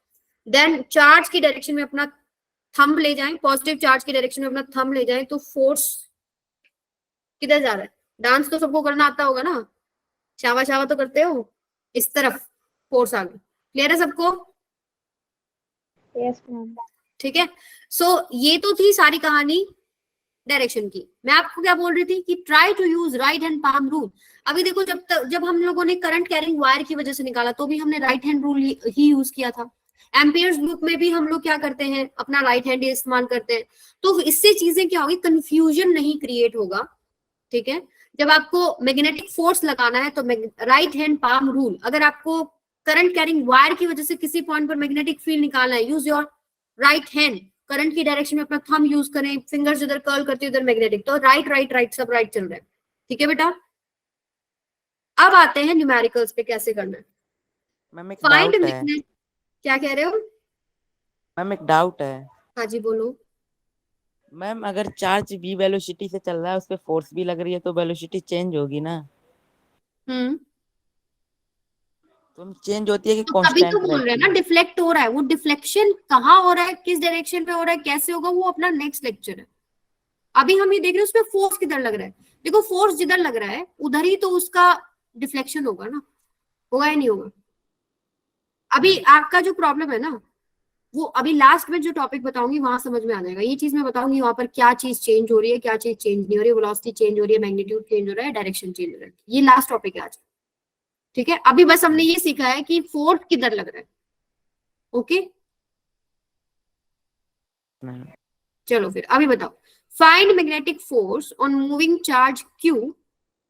देन चार्ज की डायरेक्शन में अपना थंब ले जाएं, पॉजिटिव चार्ज की डायरेक्शन में अपना थंब ले जाएं, तो फोर्स किधर जा रहा है, डांस तो सबको करना आता होगा ना, शावा शावा तो करते हो, इस तरफ फोर्स आ गई। क्लियर है सबको? Yes ma'am. ठीक है, सो ये तो थी सारी कहानी डायरेक्शन की। मैं आपको क्या बोल रही थी कि try to use right hand palm rule. अभी देखो जब हम लोगों ने करंट कैरिंग वायर की वजह से निकाला तो भी हमने राइट हैंड रूल ही यूज किया था। एम्पियर्स लूप में भी हम लोग क्या करते हैं, अपना राइट हैंड इस्तेमाल करते हैं। तो इससे चीजें क्या होगी, कंफ्यूजन नहीं क्रिएट होगा। ठीक है, जब आपको मैग्नेटिक फोर्स लगाना है तो राइट हैंड पाम रूल, अगर आपको करंट कैरिंग वायर की वजह से किसी पॉइंट पर मैग्नेटिक फील्ड निकालना है, use your right hand, current की डायरेक्शन में अपना थंब यूज करें, फिंगर्स इधर कर्ल करते हैं, उधर मैग्नेटिक, तो राइट राइट राइट सब राइट चल रहा है। ठीक है बेटा? अब आते हैं न्यूमेरिकल्स पे, कैसे करना है। मैम एक फाइंड डाउट है। मैग्नेट, क्या कह रहे हो? मैम एक डाउट है। हाँ जी बोलो। मैम अगर चार्ज v वेलोसिटी से चल रहा है, उस पे फोर्स भी लग रही है, तो वेलोसिटी चेंज होगी ना? तो चेंज होती है कि तो तभी तो कांस्टेंट बोल रहे हैं रहती ना है? डिफ्लेक्ट हो रहा है। वो डिफ्लेक्शन कहाँ हो रहा है, किस डायरेक्शन पे हो रहा है, कैसे होगा, वो अपना नेक्स्ट लेक्चर है। अभी हम ये देख रहे हैं उसमें फोर्स किधर लग रहा है। देखो फोर्स जिधर लग रहा है उधर ही तो उसका डिफ्लेक्शन होगा ना, होगा या नहीं होगा? अभी आपका जो प्रॉब्लम है ना, वो अभी लास्ट में जो टॉपिक बताऊंगी वहां समझ में आ जाएगा। ये चीज मैं बताऊंगी वहां पर क्या चीज चेंज हो रही है, क्या चीज चेंज नहीं हो रही है, वेलोसिटी चेंज हो रही है, मैग्नीट्यूड चेंज हो रहा है, डायरेक्शन चेंज हो रहा है। ये लास्ट टॉपिक है आज, ठीक है? अभी बस हमने ये सीखा है कि फोर्स किधर लग रहा है। ओके, चलो फिर अभी बताओ। Find magnetic force on moving charge Q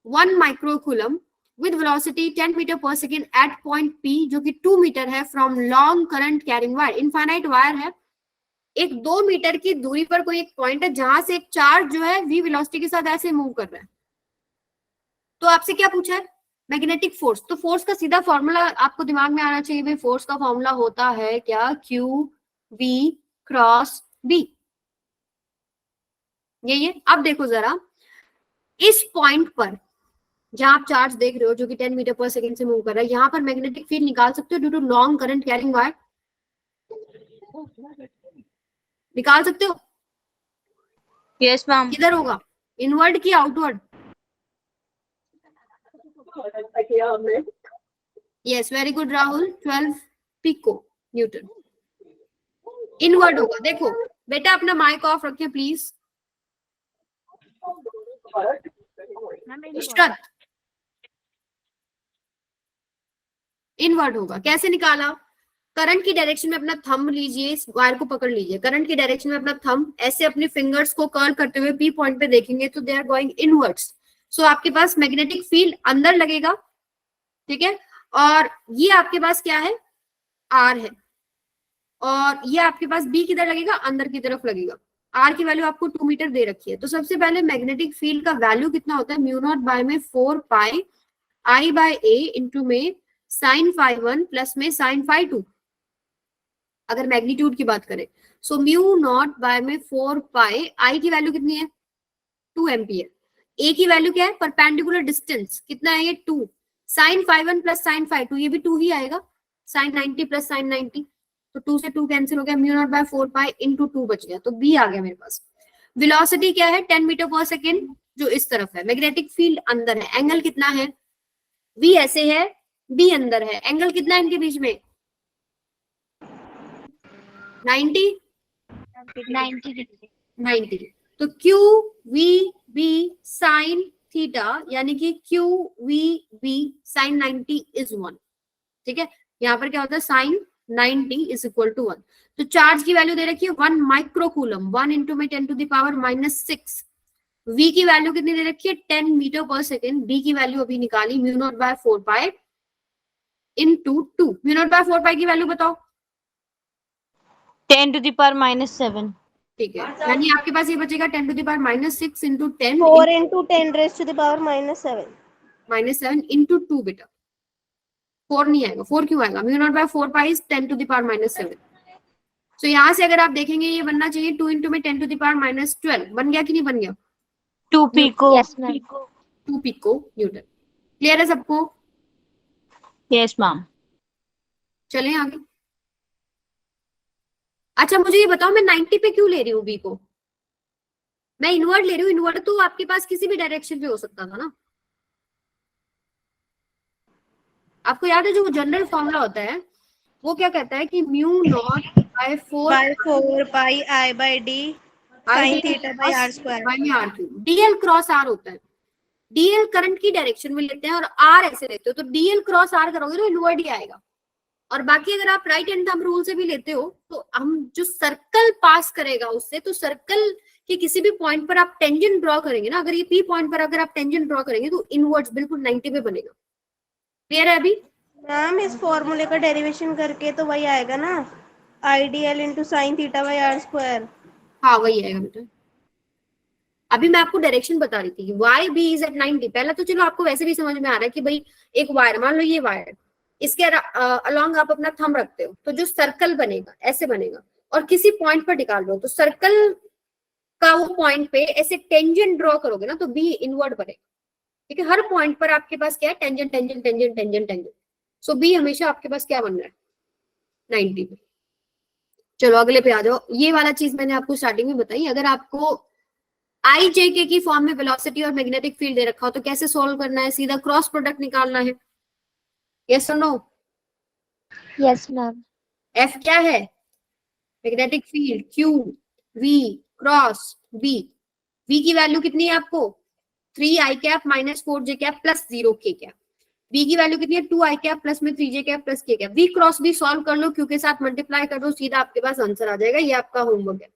1 microcoulomb with velocity 10 metre per second at point P, जो कि 2 मीटर है, from long current carrying wire। Infinite wire है, एक 2 मीटर की दूरी पर कोई एक पॉइंट है जहां से एक चार्ज जो है v वेलोसिटी के साथ ऐसे मूव कर रहा है। तो आपसे क्या पूछा है? Magnetic force. तो फोर्स का सीधा फॉर्मूला आपको दिमाग में आना चाहिए भाई। फोर्स का फॉर्मूला होता है क्या? Q V cross B। यही है। अब देखो जरा, इस पॉइंट पर जहां आप चार्ज देख रहे हो जो कि 10 मीटर पर सेकंड से मूव कर रहा है, यहां पर मैग्नेटिक फील्ड निकाल सकते हो due to long current carrying wire? निकाल सकते हो? Yes ma'am. किधर होगा, इनवर्ड की outward? Yes, very good Rahul, 12 pico newton. Inward होगा। देखो बेटा अपना माइक ऑफ रखिए प्लीज। इनवर्ड होगा। कैसे निकाला? करंट की डायरेक्शन में अपना थंब लीजिए, इस वायर को पकड़ लीजिए, करंट की डायरेक्शन में अपना थंब ऐसे अपने फिंगर्स को कर्ल करते हुए पी पॉइंट पे देखेंगे तो दे आर गोइंग इनवर्ड्स। सो आपके पास मैग्नेटिक फील्ड अंदर लगेगा, ठीक है? और ये आपके पास क्या है? आर है। और ये आपके पास बी किधर लगेगा? अंदर की तरफ लगेगा। आर की वैल्यू आपको 2 मीटर दे रखी है। तो सबसे पहले मैग्नेटिक फील्ड का वैल्यू कितना होता है? म्यू नॉट बाय में 4 pi I bye A into में साइन फाई 1 प्लस में साइन फाई 2, अगर मैग्नीट्यूड की बात करें। सो म्यू नॉट बाय में 4 पाई, आई की वैल्यू कितनी है? 2 एम्पियर। ए की वैल्यू क्या है? परपेंडिकुलर डिस्टेंस कितना है? ये 2। Sine phi 1 plus sine phi 2, ये भी 2 ही आएगा। साइन 90 प्लस साइन 90, तो 2 से 2 कैंसिल हो गया। Mu naught by 4 pi into 2 बच गया, तो बी आ गया मेरे पास। वेलोसिटी क्या है? 10 मीटर पर सेकेंड, जो इस तरफ है। मैग्नेटिक फील्ड अंदर है। एंगल कितना है? V ऐसे है, B अंदर है। एंगल कितना है इनके बीच में? 90 90। तो Q V B sine theta, यानी कि Q V B sine 90 is 1, ठीक है? यहाँ पर क्या होता है? Sine 90 is equal to 1। तो चार्ज की वैल्यू दे रखी है 1 माइक्रोकूलम, 1 इंटू में 10 टू द पावर -6। V की वैल्यू कितनी दे रखी है? 10 मीटर पर सेकेंड। B की वैल्यू अभी निकाली, mu naught by 4 pi into 2। Mu naught by 4 pi की वैल्यू बताओ। 10 to the power -7। ठीक है, यानी आपके पास ये बचेगा 10 to the power -6 into 10 4 into 10 raised to the power -7 -7 into 2। बेटा 4 नहीं आएगा। 4 क्यों आएगा? Mu naught by 4 pi is 10 to the power -7। तो यहाँ से अगर आप देखेंगे ये बनना चाहिए 2 इंटू में 10 टू द पावर -12। बन गया कि नहीं बन गया? 2 pico। Yes, ma'am. 2 pico newton. Clear है सबको? Yes ma'am. चलें आगे। अच्छा मुझे ये बताओ, मैं 90 पे क्यों ले रही हूँ बी को? मैं इनवर्ड ले रही हूँ। इनवर्ड तो आपके पास किसी भी डायरेक्शन पे हो सकता था ना। आपको याद है जो जनरल फॉर्मूला होता है वो क्या कहता है कि mu naught by 4 pi I by D sine theta by R square. DL cross R होता है। डीएल करंट की डायरेक्शन में लेते हैं और आर ऐसे लेते हो, तो डीएल क्रॉस आर करोगे तो इनवर्ड ही आएगा। और बाकी अगर आप राइट हैंड थंब रूल से भी लेते हो तो हम जो सर्कल पास करेगा उससे, तो सर्कल के किसी भी पॉइंट पर आप टेंजेंट ड्रॉ करेंगे ना, अगर ये पी पॉइंट पर अगर आप टेंजेंट ड्रॉ करेंगे तो इनवर्ड्स बिल्कुल 90 पे बनेगा। क्लियर है अभी? मैम इस फॉर्मूले का डेरिवेशन करके तो वही आएगा ना, IDL into sine theta by R square. हाँ वही आएगा बेटा। अभी मैं आपको डायरेक्शन बता रही थी कि वाई बी इज एट 90। पहला तो चलो आपको वैसे भी समझ में आ रहा है कि भाई एक वायर, मान लो ये वायर, इसके अलोंग आप अपना थंब रखते हो तो जो सर्कल बनेगा ऐसे बनेगा, और किसी पॉइंट पर निकाल रहे हो तो सर्कल का वो पॉइंट पे ऐसे टेंजेंट ड्रॉ करोगे ना तो बी इनवर्ड बनेगा। ठीक है, हर पॉइंट पर आपके पास क्या है? Tangent tangent tangent tangent tangent. So B हमेशा आपके पास क्या बन रहा है? 90 पे। चलो अगले पे आ जाओ। ये वाला चीज मैंने आपको स्टार्टिंग में बताई। अगर आपको आई जे के की फॉर्म में वेलोसिटी और मैग्नेटिक फील्ड दे रखा हो तो कैसे सोल्व करना है? सीधा क्रॉस प्रोडक्ट निकालना है। यस और नो? Yes ma'am. एफ क्या है? Magnetic field. Q V cross B. V की वैल्यू कितनी है आपको? 3 I cap minus 4 J cap plus 0 K cap. B की वैल्यू कितनी है? 2 आई कैप प्लस में 3 J cap plus K cap. V cross B solve कर लो, क्यू के साथ मल्टीप्लाई कर दो, सीधा आपके पास आंसर आ जाएगा। ये आपका होमवर्क है,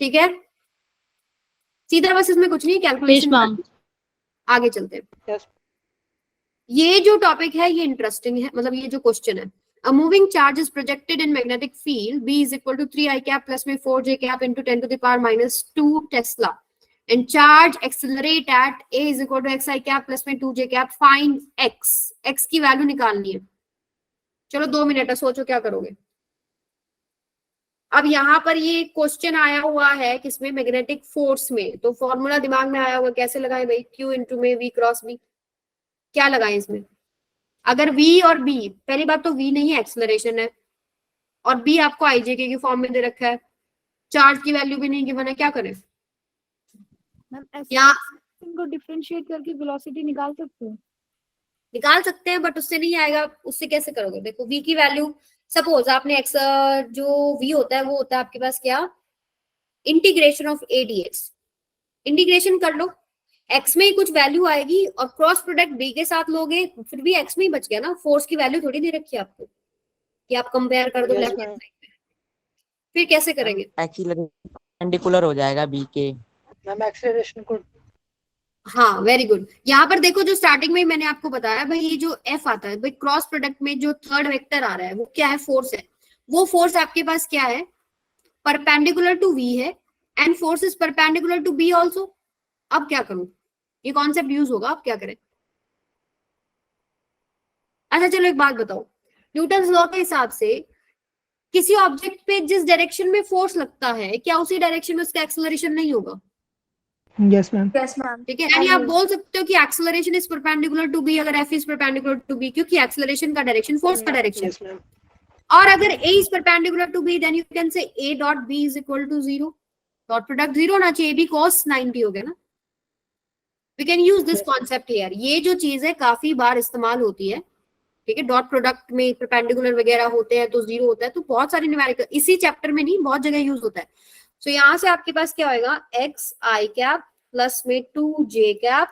ठीक है? सीधा बस, इसमें कुछ नहीं कैलकुलेशन। आगे चलते हैं। ये जो टॉपिक है ये इंटरेस्टिंग है, मतलब ये जो क्वेश्चन है, a moving charge is projected in magnetic field B is equal to 3 I cap plus में 4 j cap into 10 to the power minus 2 Tesla and charge accelerate at A is equal to x I cap plus में 2 j cap, find x। x की value निकालनी है। चलो 2 minute है, सोचो क्या करोगे। अब यहाँ पर ये क्वेश्चन आया हुआ है किसमें? मैग्नेटिक फोर्स में। तो फॉर्मूला दिमाग में आया हुआ, कैसे लगाए भाई? Q इंटू में V क्रॉस B। क्या लगाए इसमें? अगर V और B, पहली बात तो V नहीं है, एक्सेलरेशन है, और B आपको IJK की फॉर्म में दे रखा है, चार्ज की वैल्यू भी नहीं गिवन है, क्या करें? यहाँ इनको डिफरेंशिएट करके वेलोसिटी निकाल सकते हैं। निकाल सकते हैं, बट उससे नहीं आएगा। उससे कैसे करोगे? देखो V की वैल्यू, सपोज आपने x जो V होता है वो होता है आपके पास क्या? Integration of A dx। Integration कर लो, x में ही कुछ वैल्यू आएगी और क्रॉस प्रोडक्ट b के साथ लोगे, फिर भी x में ही बच गया ना। फोर्स की वैल्यू थोड़ी दे रखी है आपको कि आप कंपेयर कर दो लेफ्ट हैंड साइड में। फिर कैसे करेंगे? एक्चुअली परपेंडिकुलर हो जाएगा बी के। मैम एक्सेलरेशन को, हाँ वेरी गुड। यहाँ पर देखो, जो स्टार्टिंग में मैंने आपको बताया भाई, ये जो f आता है भाई, क्रॉस प्रोडक्ट में जो थर्ड वेक्टर आ रहा है वो क्या है? फोर्स है। वो फोर्स आपके पास क्या है? परपेंडिकुलर टू v है, and force is perpendicular to b also. अब क्या करूं? ये कॉन्सेप्ट यूज होगा, आप क्या करें? अच्छा चलो एक बात बताओ, न्यूटन लॉ के हिसाब से किसी ऑब्जेक्ट पे जिस डायरेक्शन में फोर्स लगता है, क्या उसी डायरेक्शन में उसका एक्सेलरेशन नहीं होगा? Yes ma'am, yes ma'am. ठीक है, यानी आप बोल सकते हो कि acceleration is perpendicular to b अगर f is perpendicular to b, क्योंकि एक्सेलरेशन का डायरेक्शन फोर्स का डायरेक्शन। यस मैम, और अगर a is perpendicular to b, then you can say a dot b is equal to 0। Dot product 0 होना चाहिए, b cos 90 हो गया ना। We can use this concept here. ये जो चीज है काफी बार इस्तेमाल होती है, ठीक है। डॉट प्रोडक्ट में परपेंडिकुलर वगैरह होते हैं तो 0 होता है, तो बहुत सारे न्यूमेरिकल, इसी चैप्टर में नहीं बहुत जगह यूज होता है। सो यहाँ से आपके पास क्या होएगा? एक्स आई कैप प्लस में 2 जे कैप,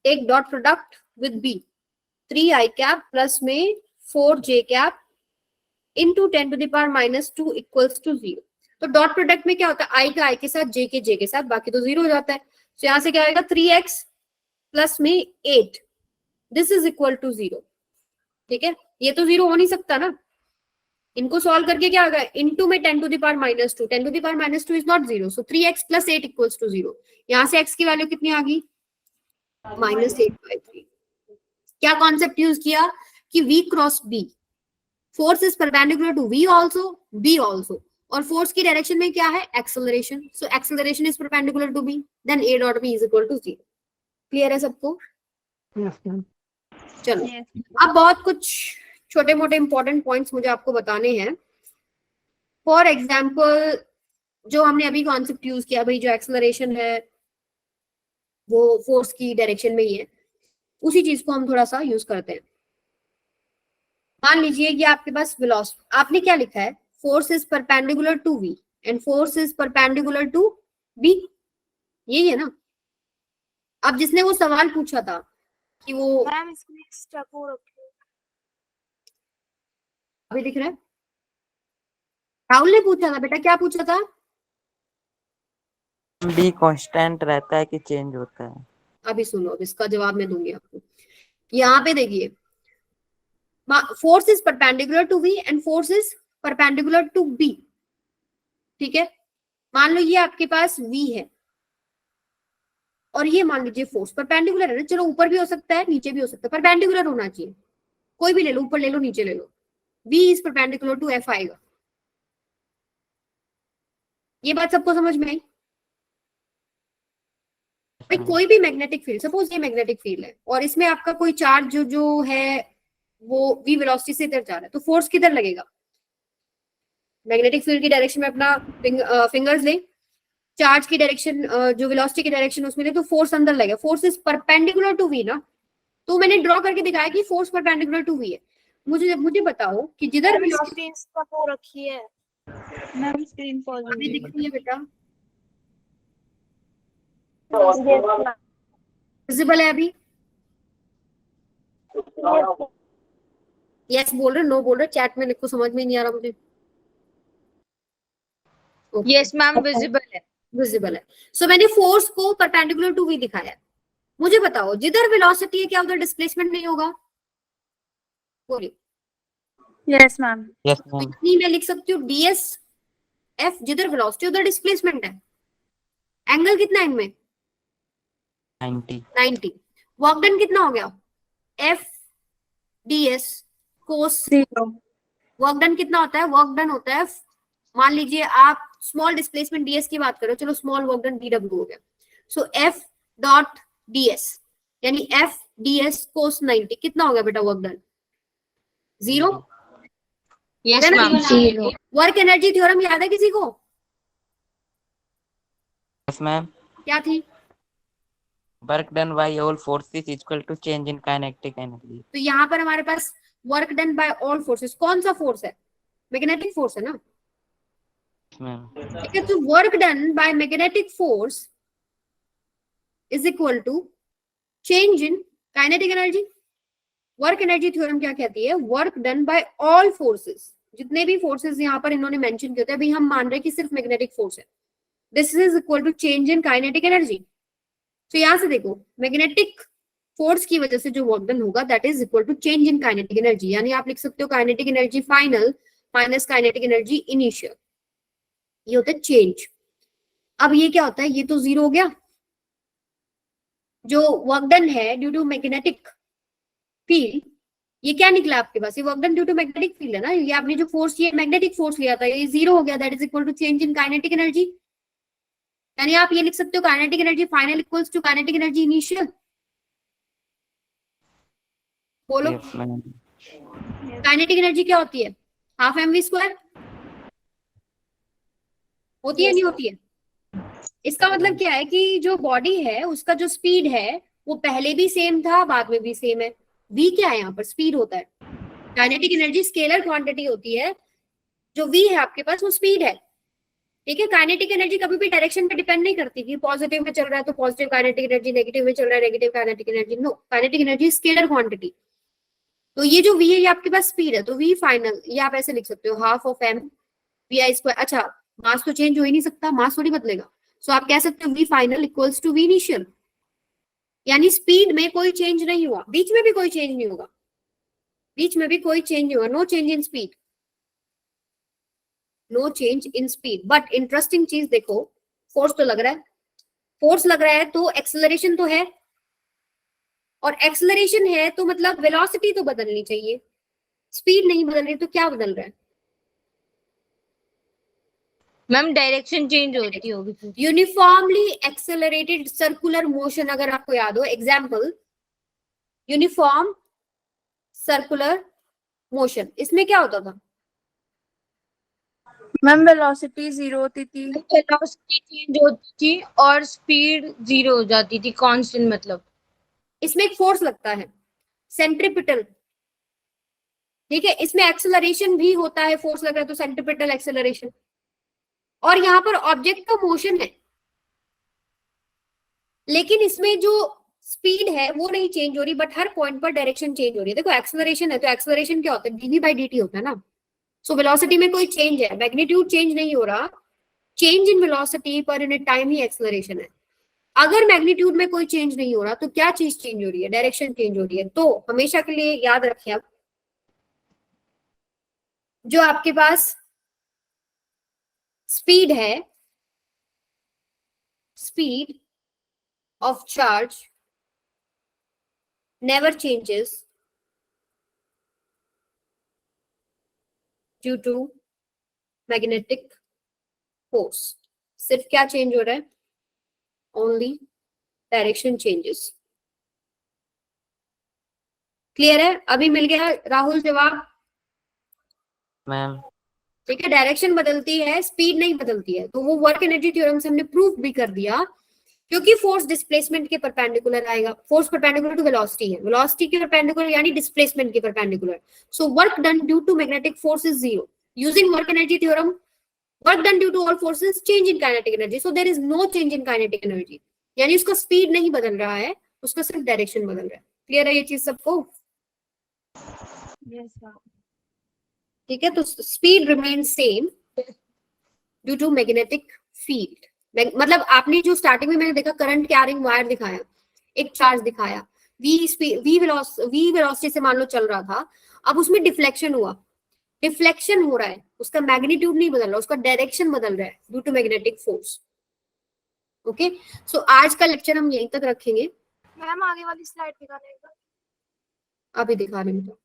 एक dot product with B 3 I cap plus में 4 J cap into 10 to the power minus 2 equals to 0। तो डॉट प्रोडक्ट में क्या होता है? आई का आई के साथ, जे के साथ, बाकी तो 0 हो जाता है। तो यहाँ से क्या होगा? 3x प्लस में 8, दिस इज इक्वल टू 0। ठीक है, ये तो 0 हो नहीं सकता ना। इनको सॉल्व करके क्या होगा? इनटू में 10 to the power minus 2, 10 to the power minus 2 is not 0, so 3x plus 8 equals to 0। यहाँ से x की वैल्यू कितनी आ गई? -8/3। क्या कॉन्सेप्ट यूज किया कि v cross b, force is perpendicular to v also, b also, और फोर्स की डायरेक्शन में क्या है? Acceleration. So acceleration is perpendicular to b, then a dot b is equal to 0। Clear है सबको? Yes ma'am. चलो अब बहुत कुछ छोटे मोटे इंपॉर्टेंट पॉइंट्स मुझे आपको बताने हैं। फॉर एग्जाम्पल, जो हमने अभी कॉन्सेप्ट यूज किया भाई, जो एक्सेलरेशन है वो फोर्स की डायरेक्शन में ही है, उसी चीज को हम थोड़ा सा यूज करते हैं। मान लीजिए कि आपके पास वेलोसिटी, आपने क्या लिखा है? Force is perpendicular to v and force is perpendicular to b, यही है ना। अब जिसने वो सवाल पूछा था कि वो मैम इसमें स्टक हो रखी है। अभी दिख रहा है? राहुल ने पूछा था बेटा, क्या पूछा था? बी कांस्टेंट रहता है कि चेंज होता है? अभी सुनो, अब इसका जवाब मैं दूंगी आपको। यहाँ पे देखिए, force is perpendicular to v and force is perpendicular to b। ठीक है, मान लो ये आपके पास v है और ये मान लीजिए फोर्स परपेंडिकुलर है ना। चलो ऊपर भी हो सकता है, नीचे भी हो सकता है, परपेंडिकुलर होना चाहिए। कोई भी ले लो, ऊपर ले लो, नीचे ले लो, v is perpendicular to f आएगा। ये बात सबको समझ में आई? भाई कोई भी मैग्नेटिक फील्ड, सपोज ये मैग्नेटिक फील्ड है और इसमें आपका कोई चार्ज जो है वो v वेलोसिटी से इधर जा रहा है, तो फोर्स किधर लगेगा? मैग्नेटिक फील्ड की डायरेक्शन में अपना फिंगर्स ले, चार्ज की डायरेक्शन जो वेलोसिटी की डायरेक्शन उसमें ले, तो फोर्स अंदर लगेगा, force is perpendicular to v ना, तो मैंने ड्रॉ करके दिखाया कि फोर्स परपेंडिकुलर टू वी है। मुझे मुझे बताओ कि जिधर वेलोसिटी रखी है मैम, स्क्रीन पॉज अभी दिख रही है बेटा, विजिबल है अभी? यस बोल रहे, नो बोल रहे, चैट में लिखो, समझ में नहीं आ रहा मुझे। यस मैम, विजिबल है। विजिबल है। सो मैंने फोर्स को परपेंडिकुलर टू वी दिखाया है। मुझे बताओ जिधर वेलोसिटी है क्या उधर डिस्प्लेसमेंट नहीं होगा? बोलिए। Yes ma'am. यस तो मैम। यानी मैं लिख सकती हूँ ds f, जिधर वेलोसिटी उधर डिस्प्लेसमेंट है। एंगल कितना है इनमें? 90। वर्क डन कितना हो गया? f ds कोस। 0। वर्क डन कितना होता है? वर्क डन होता है, मान लीजिए आप स्मॉल डिस्प्लेसमेंट ds की बात करो, चलो स्मॉल वर्क डन dw हो गया। सो f डॉट ds यानी f ds कोस 90 कितना हो गया बेटा work done? 0। Yes ma'am. 0। Work energy theorem याद है किसी को? Yes ma'am. क्या थी? Work done by all forces equal to change in kinetic energy. तो यहाँ पर हमारे पास work done by all forces, कौन सा फोर्स है? मैग्नेटिक फोर्स है ना, मैम। ठीक है। तो work done by magnetic force is equal to change in kinetic energy. Work energy theorem क्या कहती है? Work done by all forces, जितने भी फोर्सेस यहाँ पर इन्होंने मेंशन किए थे, अभी हम मान रहे हैं कि सिर्फ मैग्नेटिक फोर्स है, this is equal to change in kinetic energy. तो यहां से देखो, मैग्नेटिक फोर्स की वजह से जो वर्क डन होगा that is equal to change in kinetic energy, यानी आप लिख सकते हो kinetic energy final minus kinetic energy initial, ये होता है चेंज। अब ये क्या होता है? ये तो 0 हो गया। जो वर्क डन है ड्यू टू मैग्नेटिक फील्ड, ये क्या निकला आपके पास? ये work done due to magnetic field है ना, ये आपने जो फोर्स ये मैग्नेटिक फोर्स लिया था ये 0 हो गया, that is equal to change in kinetic energy. यानी आप ये लिख सकते हो kinetic energy final equals to kinetic energy initial. बोलो यस मैम। काइनेटिक एनर्जी क्या होती है? हाफ mv² होती है, नहीं होती है? इसका मतलब क्या है कि जो बॉडी है उसका जो स्पीड है वो पहले भी सेम था, बाद में भी सेम है। v क्या है? यहाँ पर स्पीड होता है। काइनेटिक एनर्जी स्केलर क्वांटिटी होती है, जो v है आपके पास वो स्पीड है, ठीक है। काइनेटिक एनर्जी कभी भी डायरेक्शन पे डिपेंड नहीं करती कि पॉजिटिव में चल रहा है तो पॉजिटिव काइनेटिक एनर्जी, नेगेटिव में चल रहा है negative kinetic energy, no. Kinetic energy scalar quantity. तो ये जो v है ये आपके पास स्पीड है, तो v फाइनल ये आप ऐसे लिख सकते हो हाफ ऑफ m vi²। अच्छा, मास तो चेंज हो ही नहीं सकता, मास थोड़ी बदलेगा, सो आप कह सकते हो v final equals to v initial, यानी स्पीड में कोई चेंज नहीं हुआ, बीच में भी कोई चेंज नहीं होगा, बीच में भी कोई चेंज नहीं होगा, no change in speed, no change in speed. But interesting चीज देखो, फोर्स तो लग रहा है, फोर्स लग रहा है तो एक्सेलरेशन तो है, और एक्सेलरेशन है तो मतलब वेलोसिटी तो बदलनी चाहिए, स्पीड नहीं बदल रही तो क्या बदल रहा है? मैम डायरेक्शन चेंज होती होगी। यूनिफॉर्मली एक्सेलरेटेड सर्कुलर मोशन, अगर आपको याद हो एग्जाम्पल यूनिफॉर्म सर्कुलर मोशन, इसमें क्या होता था? मैम वेलोसिटी 0 होती थी। वेलोसिटी चेंज होती थी और स्पीड 0 हो जाती थी, कांस्टेंट मतलब। इसमें एक फोर्स लगता है सेंट्रीपिटल, ठीक है। इसमें एक्सेलरेशन भी होता है, फोर्स लग रहा है तो सेंट्रीपिटल एक्सेलरेशन, और यहाँ पर ऑब्जेक्ट का मोशन है, लेकिन इसमें जो स्पीड है वो नहीं चेंज हो रही, बट हर पॉइंट पर डायरेक्शन चेंज हो रही है। देखो एक्सेलरेशन है तो एक्सेलरेशन क्या होता है? dv/dt होता है ना। सो वेलोसिटी में कोई चेंज है, मैग्नीट्यूड चेंज नहीं हो रहा, change in velocity per unit time he acceleration है। अगर मैग्नीट्यूड में कोई चेंज नहीं हो रहा तो क्या चीज चेंज हो रही है? डायरेक्शन चेंज हो रही है। तो हमेशा के लिए याद रखें आप, जो आपके पास स्पीड है, speed of charge never changes due to magnetic force. सिर्फ क्या चेंज हो रहा है? Only direction changes. क्लियर है? अभी मिल गया राहुल जवाब? मैम। ठीक है, डायरेक्शन बदलती है, स्पीड नहीं बदलती है। तो वो वर्क एनर्जी थ्योरम से हमने प्रूफ भी कर दिया, क्योंकि फोर्स डिस्प्लेसमेंट के परपेंडिकुलर आएगा। फोर्स परपेंडिकुलर टू वेलोसिटी है, वेलोसिटी के परपेंडिकुलर यानी डिस्प्लेसमेंट के perpendicular. So work done due to magnetic force is zero. Using work energy theorem, work done due to all forces change in kinetic energy, so there is no change in kinetic energy. यानी उसका speed नहीं बदल रहा है, उसका सिर्फ direction बदल रहा है। क्लियर है ये चीज सबको? Yes ma'am. ठीक है, तो speed remain same due to magnetic field. मतलब आपने जो स्टार्टिंग में मैंने देखा करंट कैरिंग वायर दिखाया, एक चार्ज दिखाया, वी वेलोसिटी से मान लो चल रहा था, अब उसमें डिफ्लेक्शन हुआ, डिफ्लेक्शन हो रहा है, उसका मैग्नीट्यूड नहीं बदल रहा, उसका डायरेक्शन बदल रहा है due to magnetic force. Okay, so आज का लेक्चर हम यहीं तक रखेंगे। मैम आगे वाली स्लाइड दिखाने का। अभी दिखा रहे हैं।